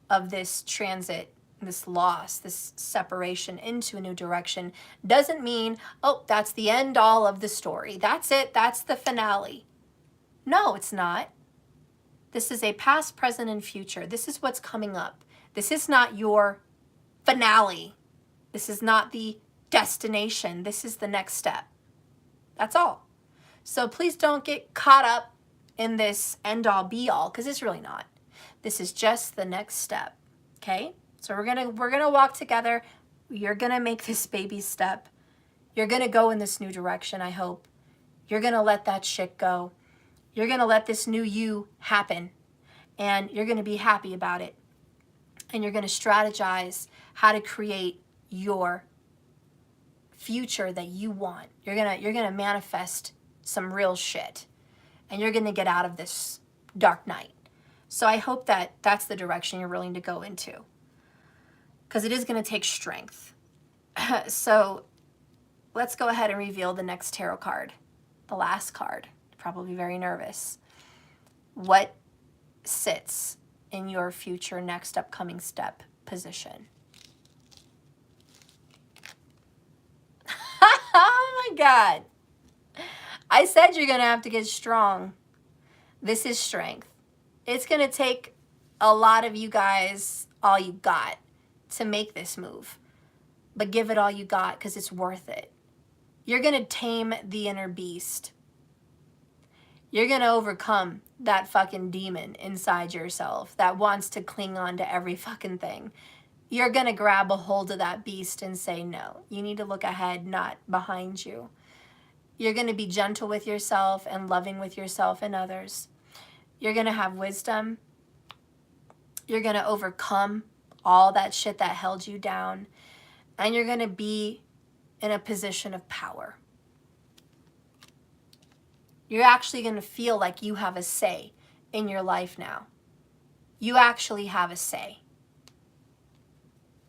of this transit, this loss, this separation into a new direction, doesn't mean, oh, that's the end all of the story. That's it. That's the finale. No, it's not. This is a past, present, and future. This is what's coming up. This is not your finale. This is not the destination. This is the next step. That's all. So please don't get caught up in this end all be all, because it's really not. This is just the next step. Okay? So we're gonna walk together. You're gonna make this baby step. You're gonna go in this new direction, I hope. You're gonna let that shit go. You're gonna let this new you happen. And you're gonna be happy about it. And you're gonna strategize how to create your future that you want. You're gonna manifest some real shit. And you're gonna get out of this dark night. So I hope that that's the direction you're willing to go into. Because it is going to take strength. So let's go ahead and reveal the next tarot card. The last card. Probably very nervous. What sits in your future next upcoming step position? God. I said you're going to have to get strong. This is strength. It's going to take a lot of you guys, all you got, to make this move. But give it all you got because it's worth it. You're going to tame the inner beast. You're going to overcome that fucking demon inside yourself that wants to cling on to every fucking thing. You're going to grab a hold of that beast and say, no, you need to look ahead, not behind you. You're going to be gentle with yourself and loving with yourself and others. You're going to have wisdom. You're going to overcome all that shit that held you down. And you're going to be in a position of power. You're actually going to feel like you have a say in your life now. You actually have a say.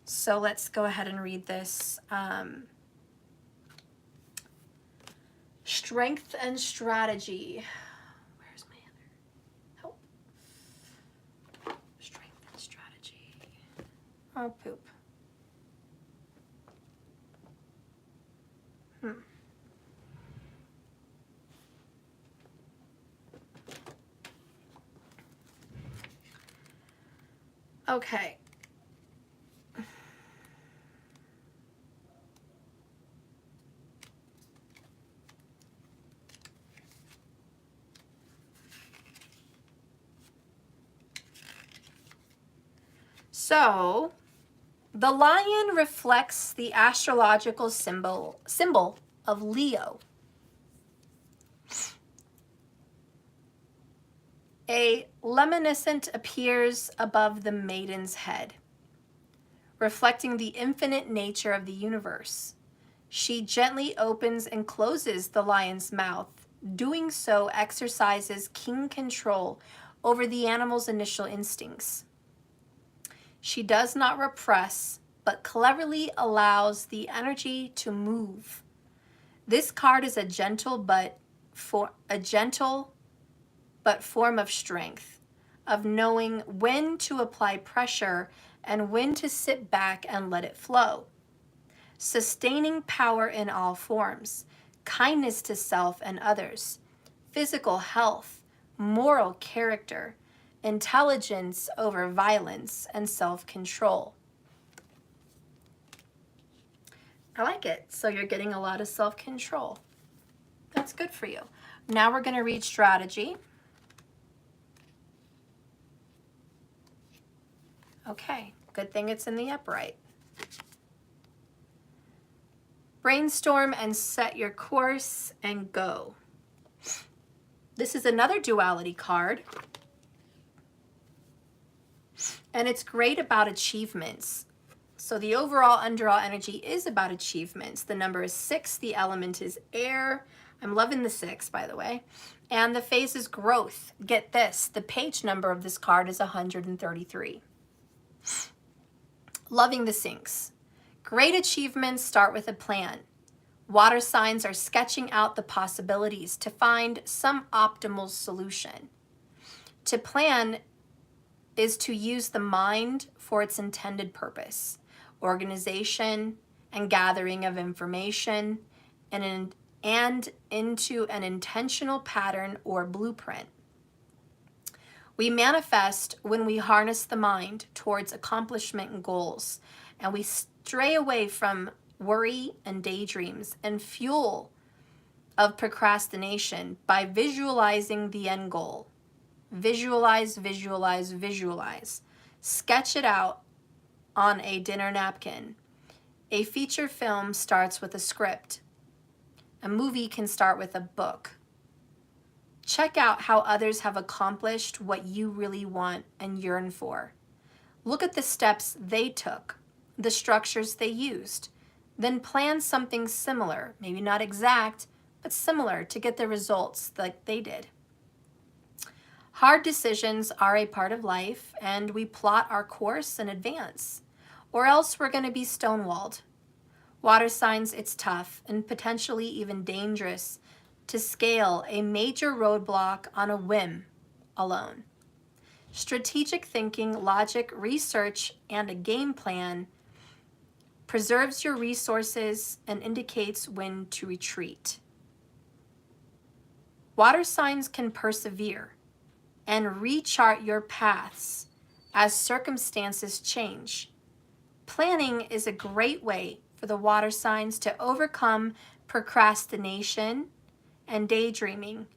So let's go ahead and read this. Strength and strategy. Where's my other help? Strength and strategy. Oh, poop. Okay. So, the lion reflects the astrological symbol of Leo. A luminescent appears above the maiden's head, reflecting the infinite nature of the universe. She gently opens and closes the lion's mouth. Doing so exercises king control over the animal's initial instincts. She does not repress, but cleverly allows the energy to move. This card is a gentle but form of strength, of knowing when to apply pressure and when to sit back and let it flow. Sustaining power in all forms, kindness to self and others, physical health, moral character, intelligence over violence, and self-control. I like it. So you're getting a lot of self-control. That's good for you. Now we're going to read strategy. Okay, good thing it's in the upright. Brainstorm and set your course and go. This is another duality card. And it's great about achievements. So the overall underall energy is about achievements. The number is 6. The element is air. I'm loving the 6, by the way. And the phase is growth. Get this. The page number of this card is 133. Loving the sinks. Great achievements start with a plan. Water signs are sketching out the possibilities to find some optimal solution. To plan is to use the mind for its intended purpose, organization and gathering of information, and into an intentional pattern or blueprint. We manifest when we harness the mind towards accomplishment and goals, and we stray away from worry and daydreams and fuel of procrastination by visualizing the end goal. Visualize, visualize, visualize. Sketch it out on a dinner napkin. A feature film starts with a script. A movie can start with a book. Check out how others have accomplished what you really want and yearn for. Look at the steps they took, the structures they used. Then plan something similar, maybe not exact, but similar to get the results like they did. Hard decisions are a part of life, and we plot our course in advance, or else we're going to be stonewalled. Water signs, it's tough and potentially even dangerous to scale a major roadblock on a whim alone. Strategic thinking, logic, research, and a game plan preserves your resources, and indicates when to retreat. Water signs can persevere and rechart your paths as circumstances change. Planning is a great way for the water signs to overcome procrastination and daydreaming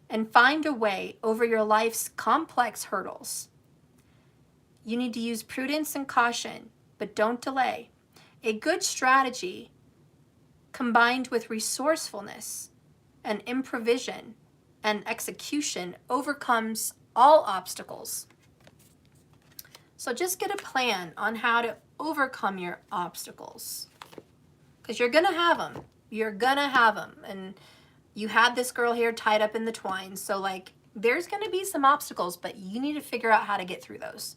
and find a way over your life's complex hurdles. You need to use prudence and caution, but don't delay. A good strategy combined with resourcefulness and improvisation and execution overcomes all obstacles. So just get a plan on how to overcome your obstacles, because you're going to have them. You're going to have them. And you had this girl here tied up in the twine. So like there's going to be some obstacles, but you need to figure out how to get through those.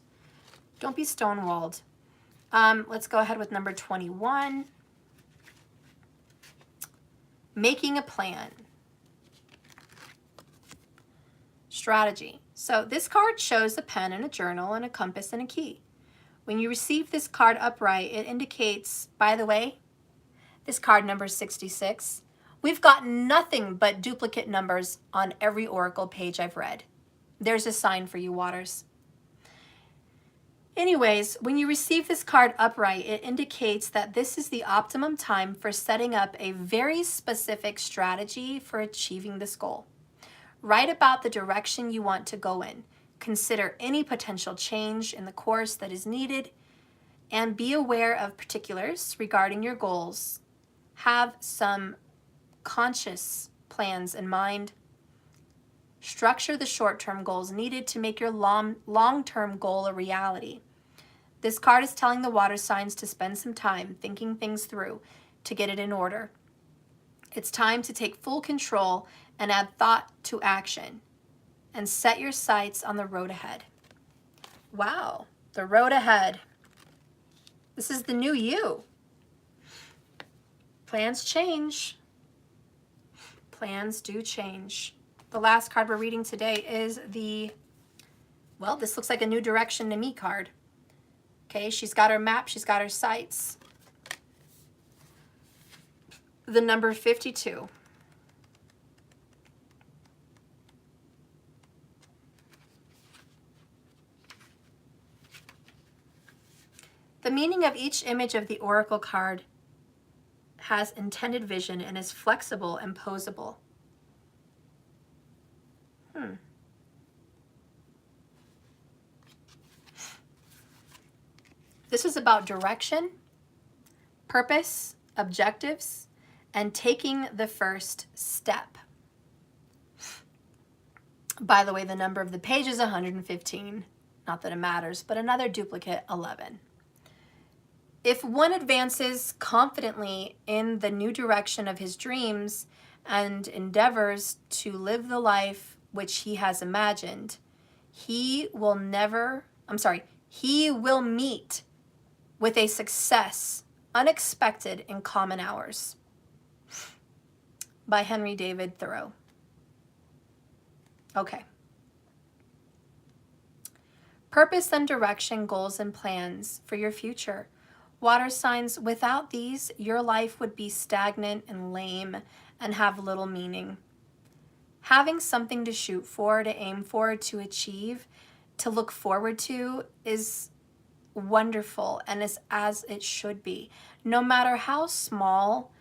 Don't be stonewalled. Let's go ahead with number 21. Making a plan. Strategy. So this card shows a pen and a journal and a compass and a key. When you receive this card upright, it indicates, by the way, this card number 66. We've got nothing but duplicate numbers on every oracle page I've read. There's a sign for you, waters. Anyways, when you receive this card upright, it indicates that this is the optimum time for setting up a very specific strategy for achieving this goal. Write about the direction you want to go in. Consider any potential change in the course that is needed, and be aware of particulars regarding your goals. Have some conscious plans in mind. Structure the short-term goals needed to make your long-term goal a reality. This card is telling the water signs to spend some time thinking things through to get it in order. It's time to take full control and add thought to action and set your sights on the road ahead. Wow, the road ahead. This is the new you. Plans change. Plans do change. The last card we're reading today is the, well, this looks like a new direction to me card. Okay, she's got her map, she's got her sights. The number 52. The meaning of each image of the oracle card has intended vision and is flexible and posable. This is about direction, purpose, objectives, and taking the first step. By the way, the number of the page is 115. Not that it matters, but another duplicate, 11. If one advances confidently in the new direction of his dreams and endeavors to live the life which he has imagined, he will meet with a success unexpected in common hours. By Henry David Thoreau. Okay. Purpose and direction, goals and plans for your future. Water signs, without these, your life would be stagnant and lame and have little meaning. Having something to shoot for, to aim for, to achieve, to look forward to is wonderful and is as it should be. No matter how small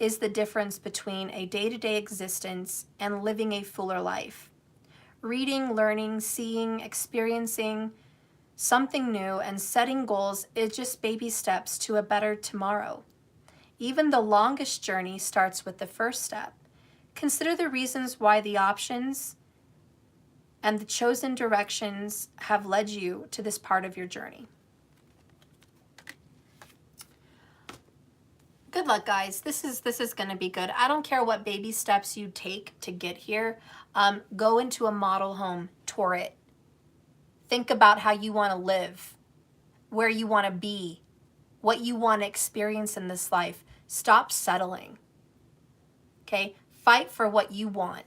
is the difference between a day-to-day existence and living a fuller life. Reading, learning, seeing, experiencing something new and setting goals is just baby steps to a better tomorrow. Even the longest journey starts with the first step. Consider the reasons why the options and the chosen directions have led you to this part of your journey. Good luck, guys. This is going to be good. I don't care what baby steps you take to get here. Go into a model home, tour it. Think about how you want to live, where you want to be, what you want to experience in this life. Stop settling. Okay? Fight for what you want.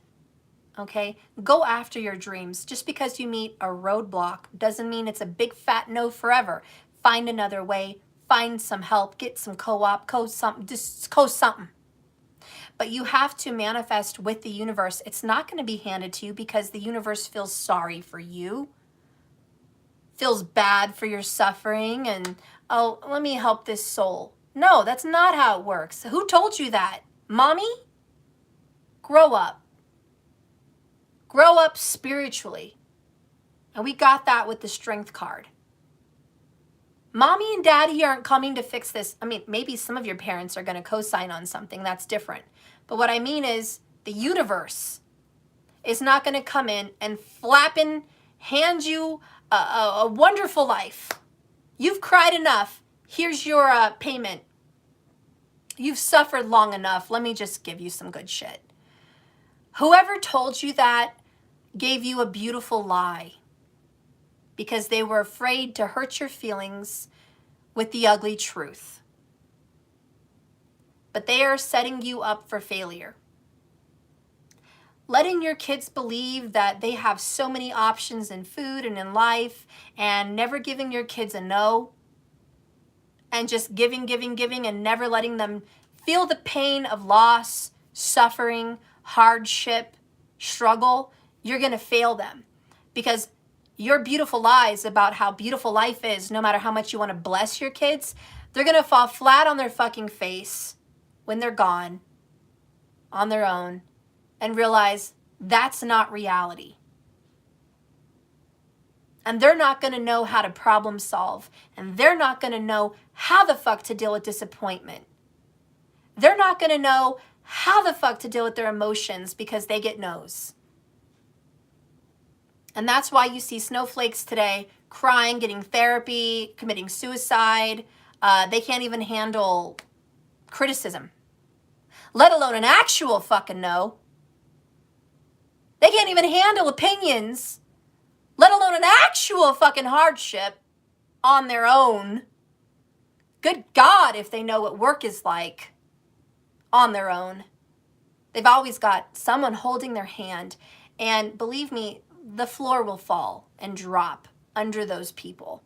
Okay? Go after your dreams. Just because you meet a roadblock doesn't mean it's a big fat no forever. Find another way. find some help, get some co-op, something, just something. But you have to manifest with the universe. It's not going to be handed to you because the universe feels sorry for you, feels bad for your suffering, and, oh, let me help this soul. No, that's not how it works. Who told you that? Mommy? Grow up. Grow up spiritually. And we got that with the strength card. Mommy and daddy aren't coming to fix this. I mean, maybe some of your parents are going to co-sign on something. That's different. But what I mean is the universe is not going to come in and hand you a wonderful life. You've cried enough. Here's your payment. You've suffered long enough. Let me just give you some good shit. Whoever told you that gave you a beautiful lie because they were afraid to hurt your feelings with the ugly truth. But they are setting you up for failure. Letting your kids believe that they have so many options in food and in life, and never giving your kids a no, and just giving, and never letting them feel the pain of loss, suffering, hardship, struggle, you're going to fail them. Because your beautiful lies about how beautiful life is, no matter how much you want to bless your kids, they're going to fall flat on their fucking face when they're gone, on their own, and realize that's not reality. And they're not going to know how to problem solve. And they're not going to know how the fuck to deal with disappointment. They're not going to know how the fuck to deal with their emotions because they get no's. And that's why you see snowflakes today crying, getting therapy, committing suicide. They can't even handle criticism, let alone an actual fucking no. They can't even handle opinions, let alone an actual fucking hardship on their own. Good God, if they know what work is like on their own. They've always got someone holding their hand. And believe me, the floor will fall and drop under those people.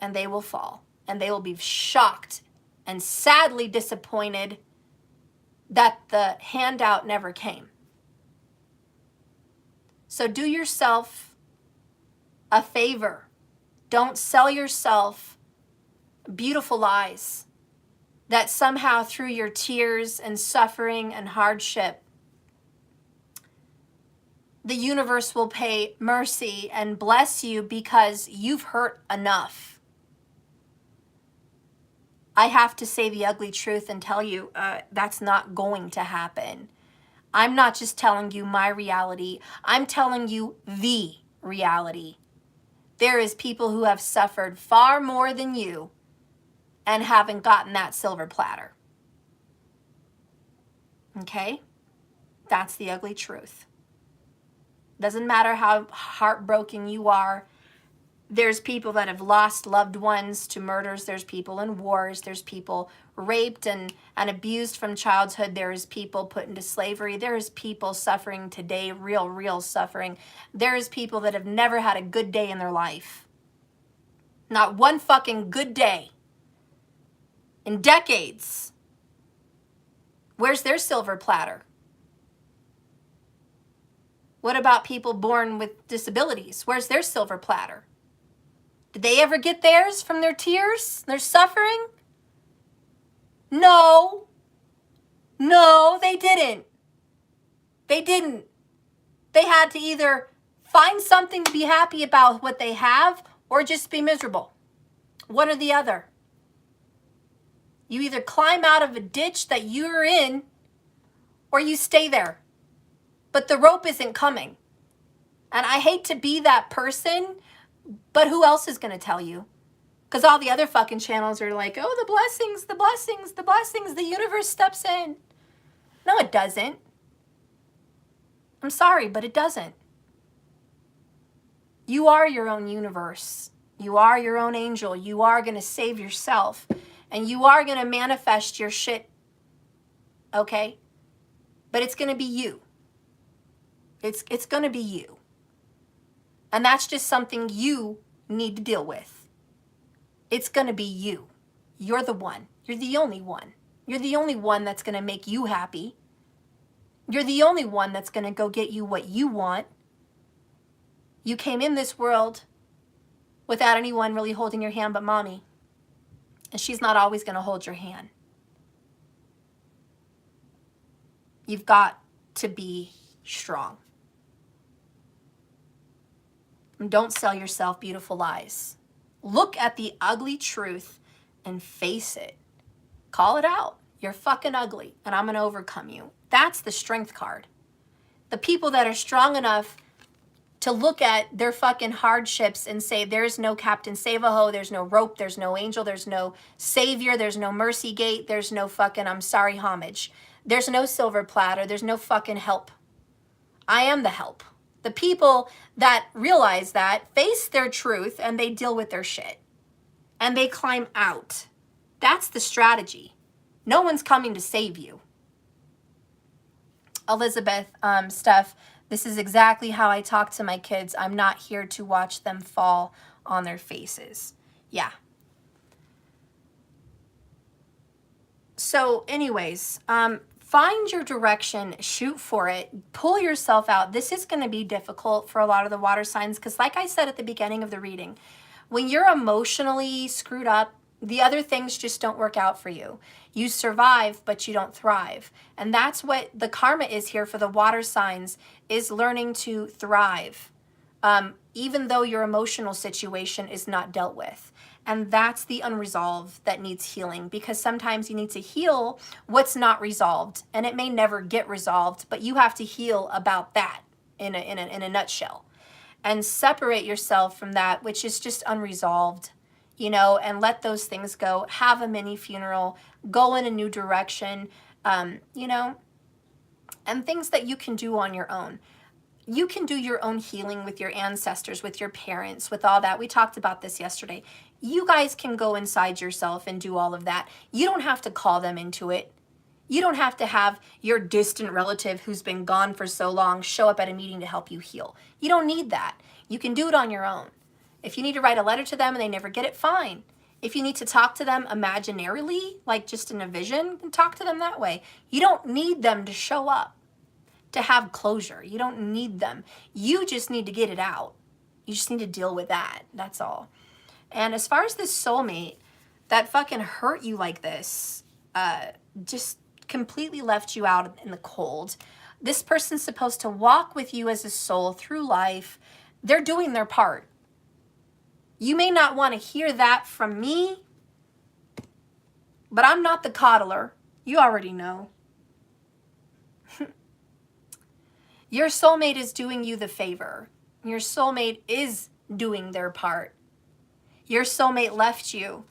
And they will fall. And they will be shocked and sadly disappointed that the handout never came. So do yourself a favor. Don't sell yourself beautiful lies that somehow through your tears and suffering and hardship, the universe will pay mercy and bless you because you've hurt enough. I have to say the ugly truth and tell you that's not going to happen. I'm not just telling you my reality. I'm telling you the reality. There is people who have suffered far more than you and haven't gotten that silver platter. Okay? That's the ugly truth. Doesn't matter how heartbroken you are. There's people that have lost loved ones to murders. There's people in wars. There's people raped and abused from childhood. There's people put into slavery. There's people suffering today, real suffering. There's people that have never had a good day in their life. Not one fucking good day in decades. Where's their silver platter? What about people born with disabilities? Where's their silver platter? Did they ever get theirs from their tears, their suffering? No, they didn't. They didn't. They had to either find something to be happy about what they have or just be miserable. One or the other. You either climb out of a ditch that you're in or you stay there. But the rope isn't coming. And I hate to be that person, but who else is going to tell you? Because all the other fucking channels are like, oh, the blessings, the blessings, the blessings, the universe steps in. No, it doesn't. I'm sorry, but it doesn't. You are your own universe. You are your own angel. You are going to save yourself. And you are going to manifest your shit. Okay? But it's going to be you. It's going to be you. And that's just something you need to deal with. It's going to be you. You're the one. You're the only one. You're the only one that's going to make you happy. You're the only one that's going to go get you what you want. You came in this world without anyone really holding your hand but mommy. And she's not always going to hold your hand. You've got to be strong. And don't sell yourself beautiful lies. Look at the ugly truth and face it. Call it out. You're fucking ugly and I'm going to overcome you. That's the strength card. The people that are strong enough to look at their fucking hardships and say, there's no Captain Save-A-Ho, there's no rope, there's no angel, there's no savior, there's no mercy gate, there's no fucking I'm sorry homage. There's no silver platter, there's no fucking help. I am the help. The people that realize that face their truth and they deal with their shit. And they climb out. That's the strategy. No one's coming to save you. Elizabeth, Steph, this is exactly how I talk to my kids. I'm not here to watch them fall on their faces. Yeah. So anyways, find your direction, shoot for it, pull yourself out. This is going to be difficult for a lot of the water signs because like I said at the beginning of the reading, when you're emotionally screwed up, the other things just don't work out for you. You survive, but you don't thrive. And that's what the karma is here for the water signs, is learning to thrive, even though your emotional situation is not dealt with. And that's the unresolved that needs healing, because sometimes you need to heal what's not resolved, and it may never get resolved, but you have to heal about that in a nutshell and separate yourself from that, which is just unresolved. You know, and let those things go. Have a mini funeral, go in a new direction, you know, and things that you can do on your own. You can do your own healing with your ancestors, with your parents, with all that. We talked about this yesterday. You guys can go inside yourself and do all of that. You don't have to call them into it. You don't have to have your distant relative who's been gone for so long show up at a meeting to help you heal. You don't need that. You can do it on your own. If you need to write a letter to them and they never get it, fine. If you need to talk to them imaginarily, like just in a vision, then talk to them that way. You don't need them to show up to have closure. You don't need them. You just need to get it out. You just need to deal with that. That's all. And as far as this soulmate that fucking hurt you like this, just completely left you out in the cold. This person's supposed to walk with you as a soul through life. They're doing their part. You may not want to hear that from me, but I'm not the coddler. You already know. Your soulmate is doing you the favor. Your soulmate is doing their part. Your soulmate left you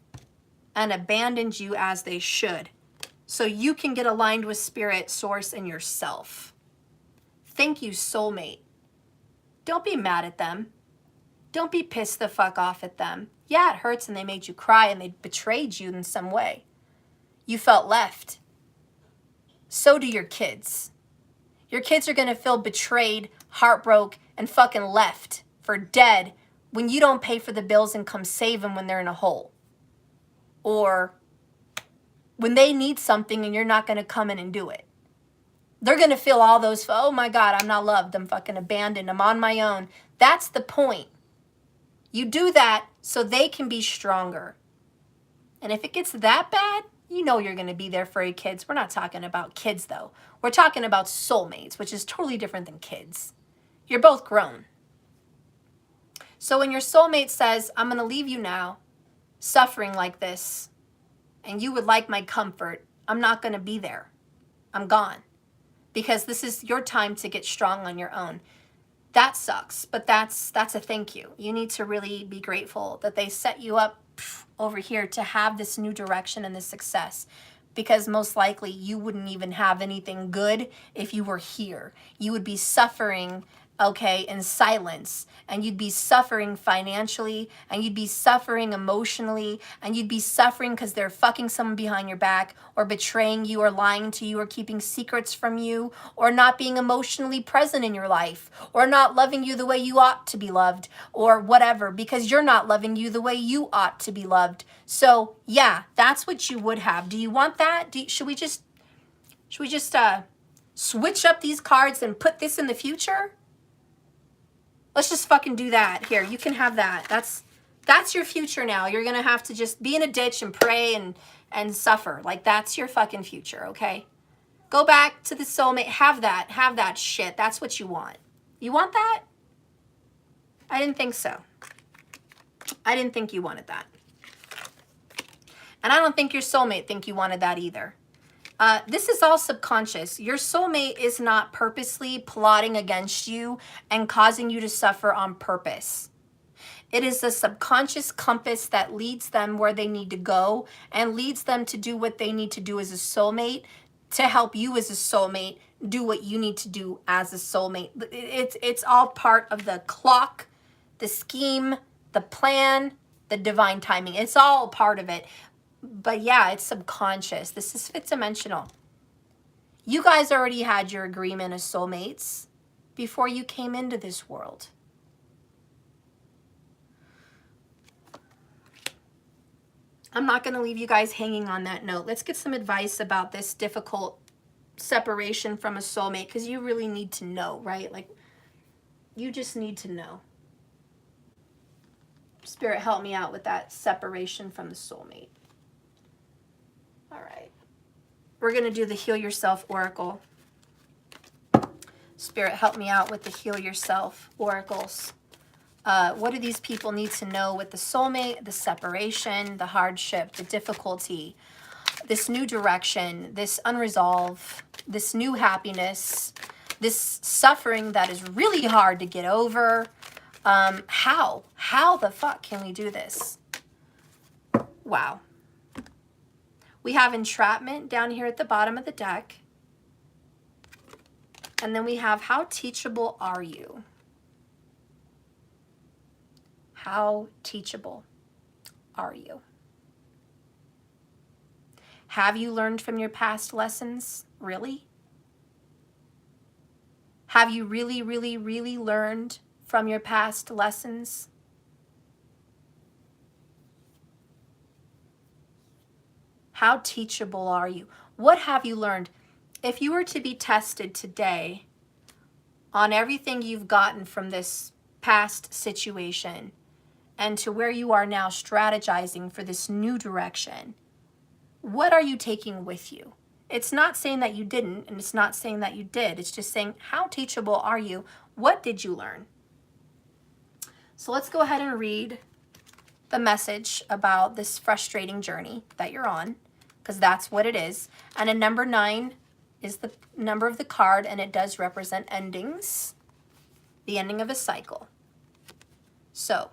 and abandoned you as they should, so you can get aligned with spirit, source, and yourself. Thank you, soulmate. Don't be mad at them. Don't be pissed the fuck off at them. Yeah, it hurts and they made you cry and they betrayed you in some way. You felt left. So do your kids. Your kids are going to feel betrayed, heartbroken, and fucking left for dead when you don't pay for the bills and come save them when they're in a hole. Or when they need something and you're not going to come in and do it. They're going to feel all those, oh my God, I'm not loved, I'm fucking abandoned, I'm on my own. That's the point. You do that so they can be stronger. And if it gets that bad, you know you're going to be there for your kids. We're not talking about kids, though. We're talking about soulmates, which is totally different than kids. You're both grown. So when your soulmate says, I'm going to leave you now, suffering like this, and you would like my comfort, I'm not going to be there. I'm gone. Because this is your time to get strong on your own. That sucks, but that's a thank you. You need to really be grateful that they set you up over here to have this new direction and this success, because most likely you wouldn't even have anything good if you were here. You would be suffering okay, in silence, and you'd be suffering financially, and you'd be suffering emotionally, and you'd be suffering because they're fucking someone behind your back, or betraying you, or lying to you, or keeping secrets from you, or not being emotionally present in your life, or not loving you the way you ought to be loved, or whatever, because you're not loving you the way you ought to be loved. So yeah, that's what you would have. Do you want that? Should we just switch up these cards and put this in the future? Let's just fucking do that. Here, you can have that. That's your future now. You're going to have to just be in a ditch and pray and suffer. Like, that's your fucking future, okay? Go back to the soulmate. Have that shit. That's what you want. You want that? I didn't think so. I didn't think you wanted that. And I don't think your soulmate think you wanted that either. This is all subconscious. Your soulmate is not purposely plotting against you and causing you to suffer on purpose. It is the subconscious compass that leads them where they need to go and leads them to do what they need to do as a soulmate to help you as a soulmate do what you need to do as a soulmate. It's all part of the clock, the scheme, the plan, the divine timing. It's all part of it. But yeah, it's subconscious. This is fifth dimensional. You guys already had your agreement as soulmates before you came into this world. I'm not going to leave you guys hanging on that note. Let's get some advice about this difficult separation from a soulmate, because you really need to know, right? Like, you just need to know. Spirit, help me out with that separation from the soulmate. All right. We're going to do the Heal Yourself Oracle. Spirit, help me out with the Heal Yourself Oracles. What do these people need to know with the soulmate, the separation, the hardship, the difficulty, this new direction, this unresolved, this new happiness, this suffering that is really hard to get over? How the fuck can we do this? Wow. We have entrapment down here at the bottom of the deck. And then we have, how teachable are you? How teachable are you? Have you learned from your past lessons? Really? Have you really, really, really learned from your past lessons? How teachable are you? What have you learned? If you were to be tested today on everything you've gotten from this past situation and to where you are now strategizing for this new direction, what are you taking with you? It's not saying that you didn't, and it's not saying that you did. It's just saying, how teachable are you? What did you learn? So let's go ahead and read the message about this frustrating journey that you're on, because that's what it is. And a number 9 is the number of the card, and it does represent endings, the ending of a cycle. So,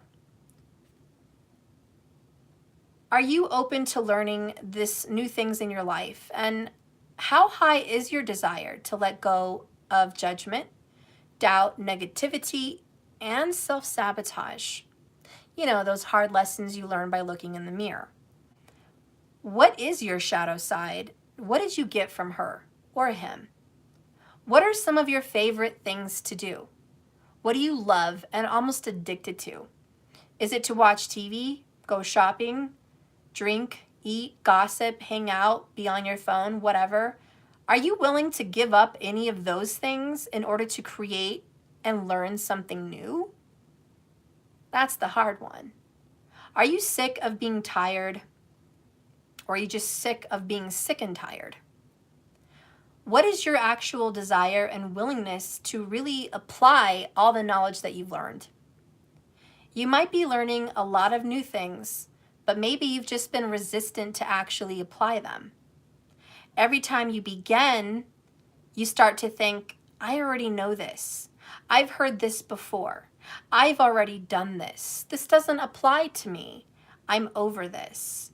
are you open to learning this new things in your life? And how high is your desire to let go of judgment, doubt, negativity, and self-sabotage? You know, those hard lessons you learn by looking in the mirror. What is your shadow side? What did you get from her or him? What are some of your favorite things to do? What do you love and almost addicted to? Is it to watch TV, go shopping, drink, eat, gossip, hang out, be on your phone, whatever? Are you willing to give up any of those things in order to create and learn something new? That's the hard one. Are you sick of being tired? Or are you just sick of being sick and tired? What is your actual desire and willingness to really apply all the knowledge that you've learned? You might be learning a lot of new things, but maybe you've just been resistant to actually apply them. Every time you begin, you start to think, I already know this. I've heard this before. I've already done this. This doesn't apply to me. I'm over this.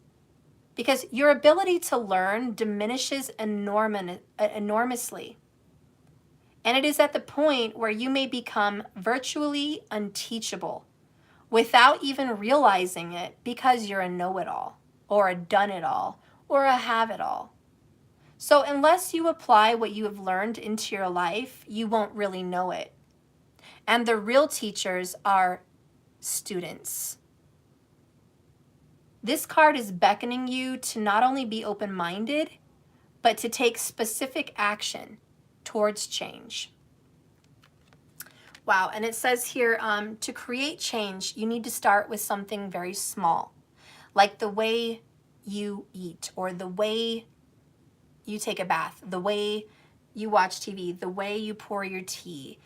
Because your ability to learn diminishes enormously. And it is at the point where you may become virtually unteachable without even realizing it, because you're a know-it-all or a done-it-all or a have-it-all. So unless you apply what you have learned into your life, you won't really know it. And the real teachers are students. This card is beckoning you to not only be open-minded, but to take specific action towards change. Wow, and it says here, to create change, you need to start with something very small, like the way you eat, or the way you take a bath, the way you watch TV, the way you pour your tea.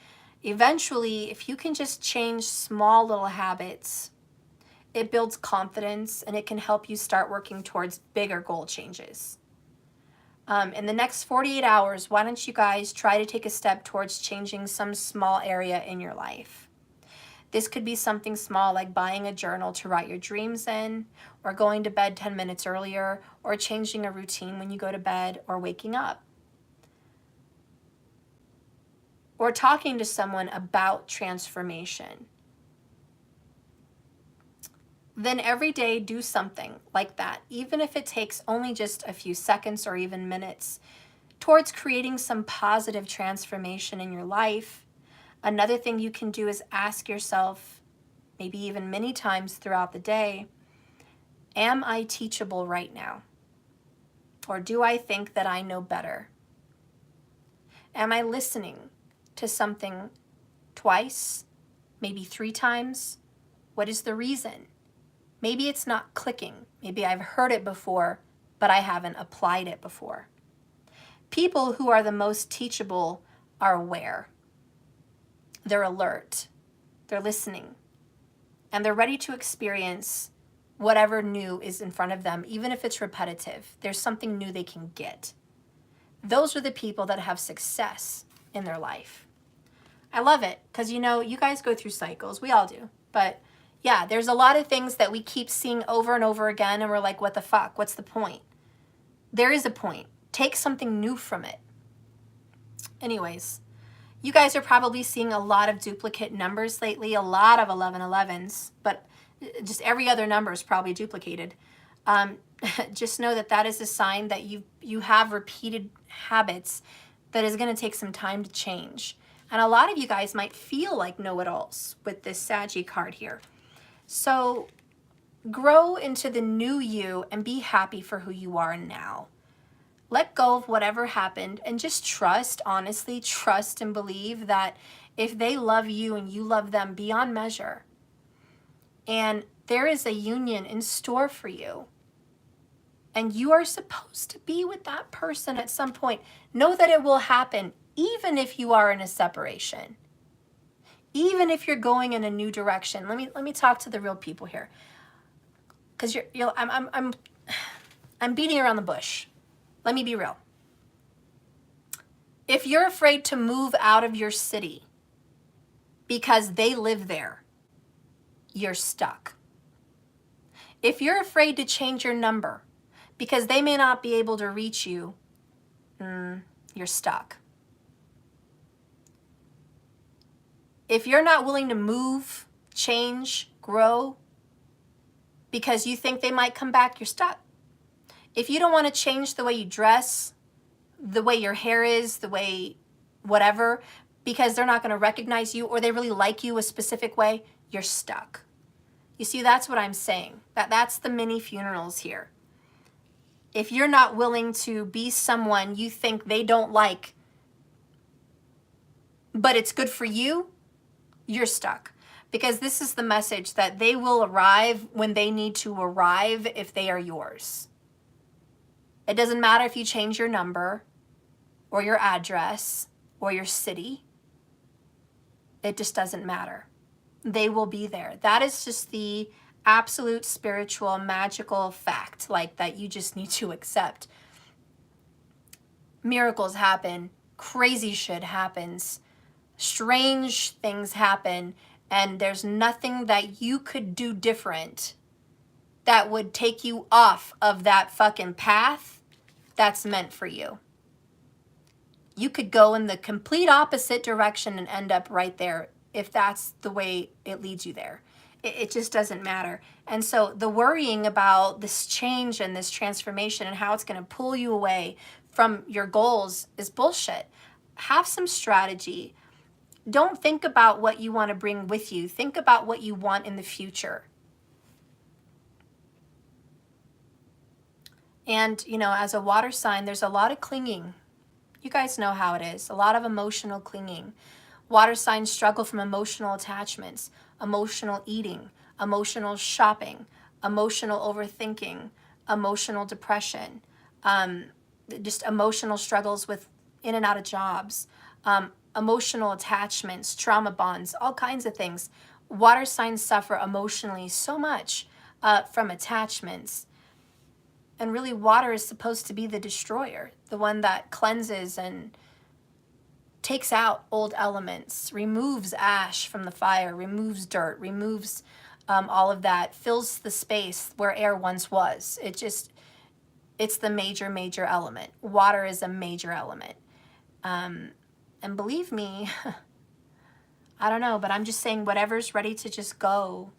Eventually, if you can just change small little habits, it builds confidence and it can help you start working towards bigger goal changes. In the next 48 hours, why don't you guys try to take a step towards changing some small area in your life? This could be something small like buying a journal to write your dreams in, or going to bed 10 minutes earlier, or changing a routine when you go to bed, or waking up. Or talking to someone about transformation. Then every day do something like that, even if it takes only just a few seconds or even minutes, towards creating some positive transformation in your life. Another thing you can do is ask yourself, maybe even many times throughout the day, am I teachable right now? Or do I think that I know better? Am I listening to something twice, maybe 3 times? What is the reason? Maybe it's not clicking. Maybe I've heard it before, but I haven't applied it before. People who are the most teachable are aware. They're alert. They're listening. And they're ready to experience whatever new is in front of them, even if it's repetitive. There's something new they can get. Those are the people that have success in their life. I love it because, you know, you guys go through cycles. We all do. But yeah, there's a lot of things that we keep seeing over and over again, and we're like, what the fuck? What's the point? There is a point. Take something new from it. Anyways, you guys are probably seeing a lot of duplicate numbers lately, a lot of 1111s, but just every other number is probably duplicated. Just know that that is a sign that you have repeated habits that is going to take some time to change. And a lot of you guys might feel like know-it-alls with this Saggy card here. So grow into the new you and be happy for who you are now. Let go of whatever happened and just trust, honestly, trust and believe that if they love you and you love them beyond measure, and there is a union in store for you, and you are supposed to be with that person at some point, know that it will happen even if you are in a separation. Even if you're going in a new direction. Let me talk to the real people here, because I'm beating around the bush. Let me be real. If you're afraid to move out of your city because they live there, you're stuck. If you're afraid to change your number because they may not be able to reach you, you're stuck. If you're not willing to move, change, grow, because you think they might come back, you're stuck. If you don't want to change the way you dress, the way your hair is, the way whatever, because they're not going to recognize you or they really like you a specific way, you're stuck. You see, that's what I'm saying. That's the mini funerals here. If you're not willing to be someone you think they don't like, but it's good for you, you're stuck. Because this is the message that they will arrive when they need to arrive if they are yours. It doesn't matter if you change your number or your address or your city. It just doesn't matter. They will be there. That is just the absolute spiritual, magical fact, like that you just need to accept. Miracles happen. Crazy shit happens. Strange things happen. And there's nothing that you could do different that would take you off of that fucking path that's meant for you. You could go in the complete opposite direction and end up right there if that's the way it leads you there. It just doesn't matter. And so the worrying about this change and this transformation and how it's going to pull you away from your goals is bullshit. Have some strategy. Don't think about what you want to bring with you. Think about what you want in the future. And, you know, as a water sign, there's a lot of clinging. You guys know how it is. A lot of emotional clinging. Water signs struggle from emotional attachments, emotional eating, emotional shopping, emotional overthinking, emotional depression, just emotional struggles with in and out of jobs, emotional attachments, trauma bonds, all kinds of things. Water signs suffer emotionally so much from attachments. And really, water is supposed to be the destroyer, the one that cleanses and takes out old elements, removes ash from the fire, removes dirt, removes all of that, fills the space where air once was. It's the major element. Water is a major element. And believe me, I don't know, but I'm just saying whatever's ready to just go,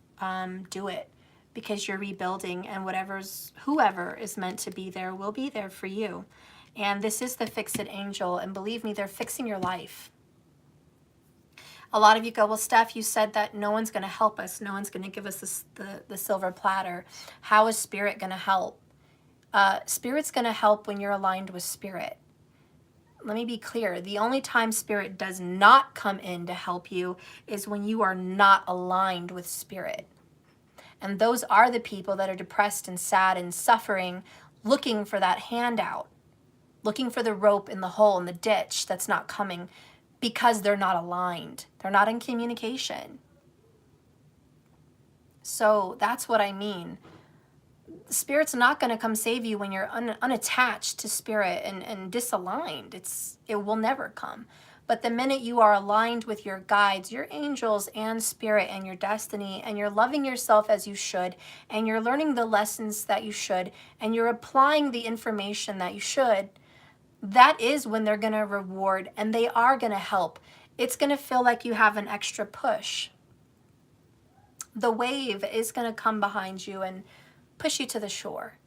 do it. Because you're rebuilding, and whoever is meant to be there will be there for you. And this is the Fix-It Angel, and believe me, they're fixing your life. A lot of you go, well, Steph, you said that no one's going to help us. No one's going to give us the silver platter. How is Spirit going to help? Spirit's going to help when you're aligned with Spirit. Let me be clear. The only time Spirit does not come in to help you is when you are not aligned with Spirit. And those are the people that are depressed and sad and suffering, looking for that handout, looking for the rope in the hole in the ditch that's not coming because they're not aligned. They're not in communication. So that's what I mean. Spirit's not going to come save you when you're unattached to Spirit and disaligned. It will never come. But the minute you are aligned with your guides, your angels and Spirit and your destiny, and you're loving yourself as you should, and you're learning the lessons that you should, and you're applying the information that you should, that is when they're going to reward, and they are going to help. It's going to feel like you have an extra push. The wave is going to come behind you and push you to the shore.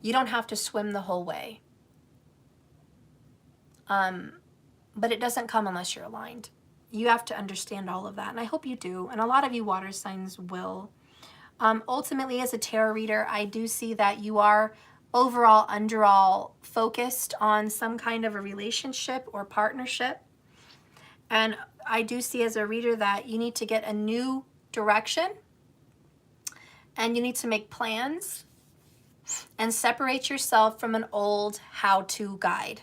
You don't have to swim the whole way. But it doesn't come unless you're aligned. You have to understand all of that, and I hope you do, and a lot of you water signs will. Ultimately, as a tarot reader, I do see that you are overall, underall focused on some kind of a relationship or partnership, and I do see as a reader that you need to get a new direction, and you need to make plans and separate yourself from an old how-to guide.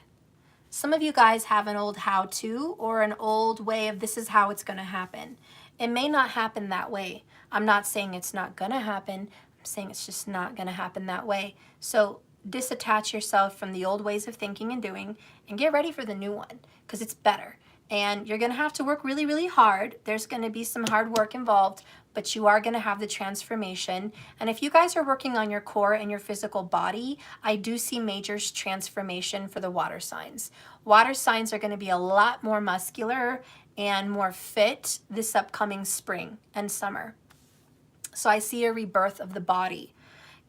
Some of you guys have an old how-to or an old way of this is how it's going to happen. It may not happen that way. I'm not saying it's not going to happen. I'm saying it's just not going to happen that way. So disattach yourself from the old ways of thinking and doing and get ready for the new one because it's better. And you're going to have to work really, really hard. There's going to be some hard work involved, but you are going to have the transformation. And if you guys are working on your core and your physical body, I do see major transformation for the water signs. Water signs are going to be a lot more muscular and more fit this upcoming spring and summer. So I see a rebirth of the body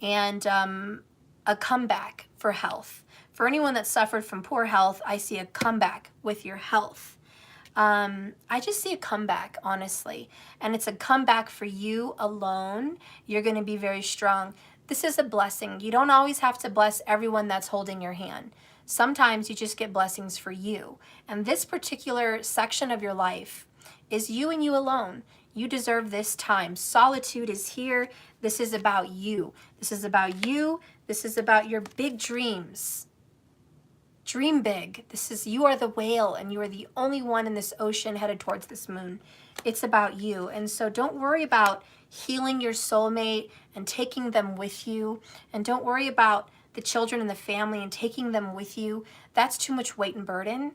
and a comeback for health. For anyone that suffered from poor health, I see a comeback with your health. I just see a comeback, honestly, and it's a comeback for you alone. You're going to be very strong. This is a blessing. You don't always have to bless everyone that's holding your hand. Sometimes you just get blessings for you. And this particular section of your life is you and you alone. You deserve this time. Solitude is here. This is about you. This is about you. This is about your big dreams. Dream big. You are the whale and you are the only one in this ocean headed towards this moon. It's about you. And so don't worry about healing your soulmate and taking them with you. And don't worry about the children and the family and taking them with you. That's too much weight and burden.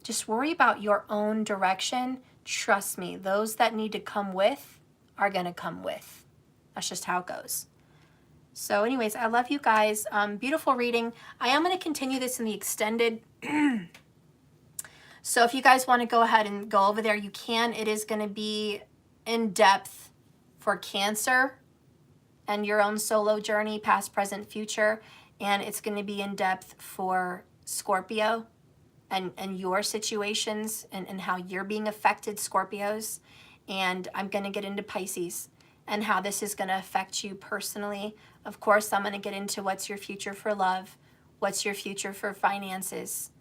Just worry about your own direction. Trust me, those that need to come with are going to come with. That's just how it goes. So anyways, I love you guys. Beautiful reading. I am going to continue this in the extended So if you guys want to go ahead and go over there, you can. It is going to be in depth for Cancer and your own solo journey, past, present, future. And it's going to be in depth for Scorpio and your situations and how you're being affected, Scorpios. And I'm going to get into Pisces and how this is going to affect you personally. Of course, I'm going to get into what's your future for love, what's your future for finances,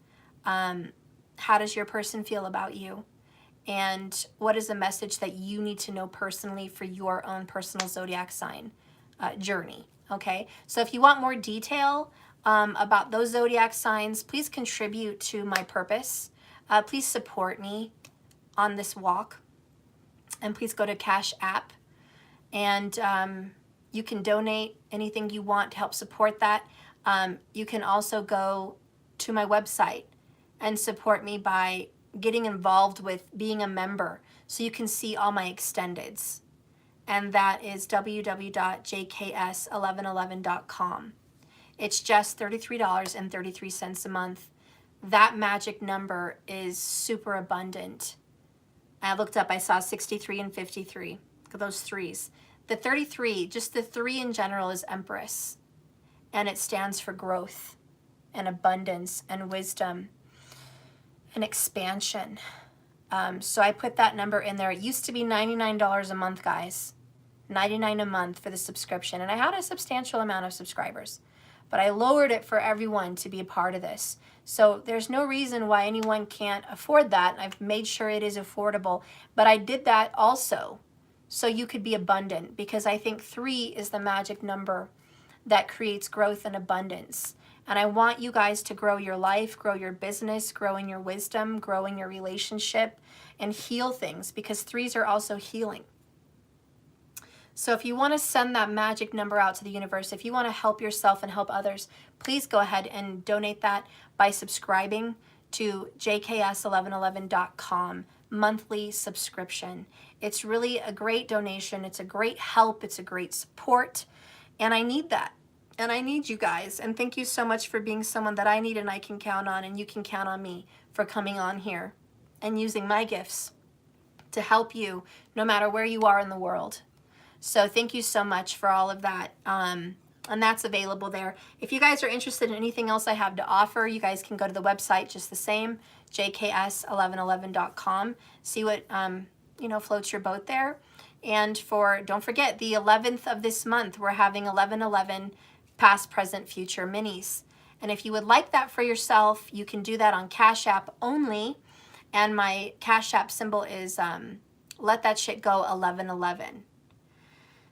how does your person feel about you, and what is the message that you need to know personally for your own personal zodiac sign journey. Okay, so if you want more detail about those zodiac signs, please contribute to my purpose. Please support me on this walk, and please go to Cash App, and you can donate anything you want to help support that. You can also go to my website and support me by getting involved with being a member, so you can see all my extendeds. And that is www.jks1111.com. It's just $33.33 a month. That magic number is super abundant. I looked up, I saw 63 and 53, those threes. The 33, just the 3 in general, is Empress. And it stands for growth and abundance and wisdom and expansion. So I put that number in there. It used to be $99 a month, guys. $99 a month for the subscription. And I had a substantial amount of subscribers. But I lowered it for everyone to be a part of this. So there's no reason why anyone can't afford that. I've made sure it is affordable. But I did that also so you could be abundant, because I think 3 is the magic number that creates growth and abundance. And I want you guys to grow your life, grow your business, grow in your wisdom, grow in your relationship, and heal things, because 3s are also healing. So if you want to send that magic number out to the universe, if you want to help yourself and help others, please go ahead and donate that by subscribing to jks1111.com monthly subscription. It's really a great donation. It's a great help. It's a great support. And I need that. And I need you guys. And thank you so much for being someone that I need and I can count on. And you can count on me for coming on here and using my gifts to help you no matter where you are in the world. So thank you so much for all of that. And that's available there. If you guys are interested in anything else I have to offer, you guys can go to the website just the same, jks1111.com. See what, floats your boat there. And don't forget, the 11th of this month, we're having 1111 past, present, future minis. And if you would like that for yourself, you can do that on Cash App only. And my Cash App symbol is Let That Shit Go 1111.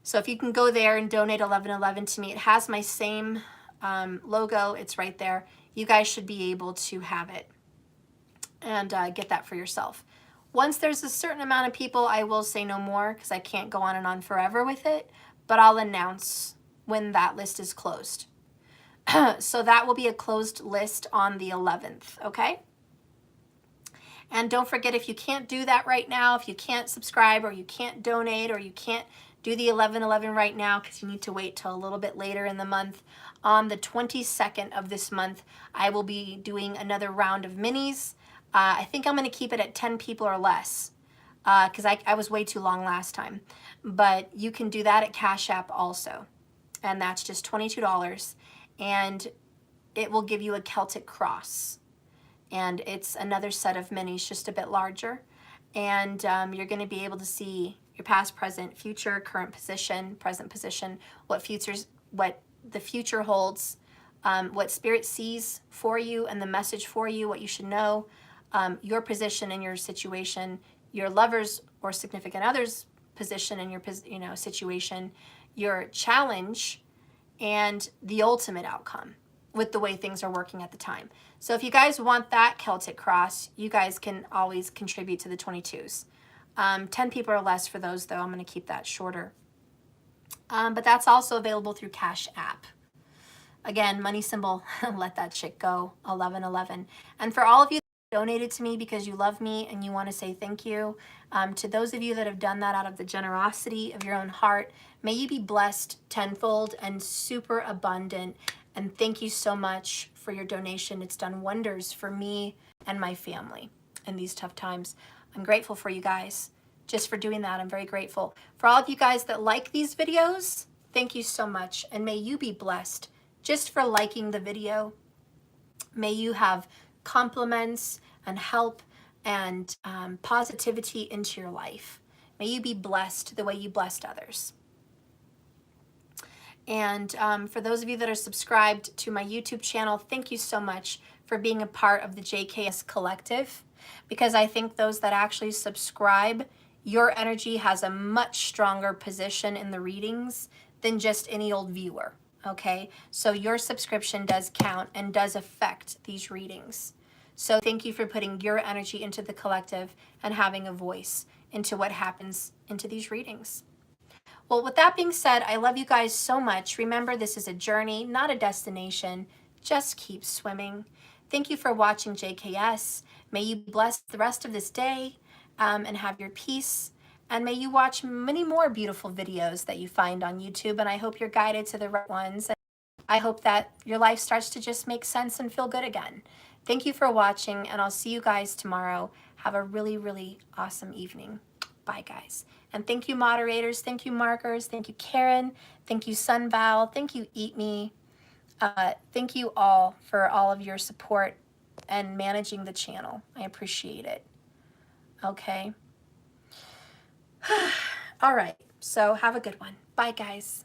So if you can go there and donate 1111 to me, it has my same logo. It's right there. You guys should be able to have it and get that for yourself. Once there's a certain amount of people, I will say no more, because I can't go on and on forever with it, but I'll announce when that list is closed. So that will be a closed list on the 11th, okay? And don't forget, if you can't do that right now, if you can't subscribe or you can't donate or you can't do the 1111 right now because you need to wait till a little bit later in the month, on the 22nd of this month, I will be doing another round of minis. I think I'm going to keep it at 10 people or less because I was way too long last time. But you can do that at Cash App also. And that's just $22. And it will give you a Celtic cross. And it's another set of minis, just a bit larger. And you're going to be able to see your past, present, future, current position, present position, what the future holds, what Spirit sees for you and the message for you, what you should know, your position in your situation, your lover's or significant other's position in your situation, your challenge, and the ultimate outcome with the way things are working at the time. So if you guys want that Celtic cross, you guys can always contribute to the 22s. 10 people or less for those, though. I'm going to keep that shorter. But that's also available through Cash App. Again, money symbol, Let That Shit Go, 1111. And for all of you that donated to me because you love me and you want to say thank you, to those of you that have done that out of the generosity of your own heart, may you be blessed tenfold and super abundant. And thank you so much for your donation. It's done wonders for me and my family. in these tough times. I'm grateful for you guys just for doing that. I'm very grateful. For all of you guys that like these videos, thank you so much. And may you be blessed just for liking the video. May you have compliments and help and positivity into your life. May you be blessed the way you blessed others. And for those of you that are subscribed to my YouTube channel, thank you so much for being a part of the JKS Collective, because I think those that actually subscribe, your energy has a much stronger position in the readings than just any old viewer, okay? So your subscription does count and does affect these readings. So thank you for putting your energy into the collective and having a voice into what happens into these readings. Well, with that being said, I love you guys so much. Remember, this is a journey, not a destination. Just keep swimming. Thank you for watching JKS. May you be blessed the rest of this day and have your peace. And may you watch many more beautiful videos that you find on YouTube. And I hope you're guided to the right ones. And I hope that your life starts to just make sense and feel good again. Thank you for watching, and I'll see you guys tomorrow. Have a really, really awesome evening. Bye, guys. And thank you, moderators. Thank you, markers. Thank you, Karen. Thank you, Sunval. Thank you, Eat Me. Thank you all for all of your support and managing the channel. I appreciate it. Okay. All right. So have a good one. Bye, guys.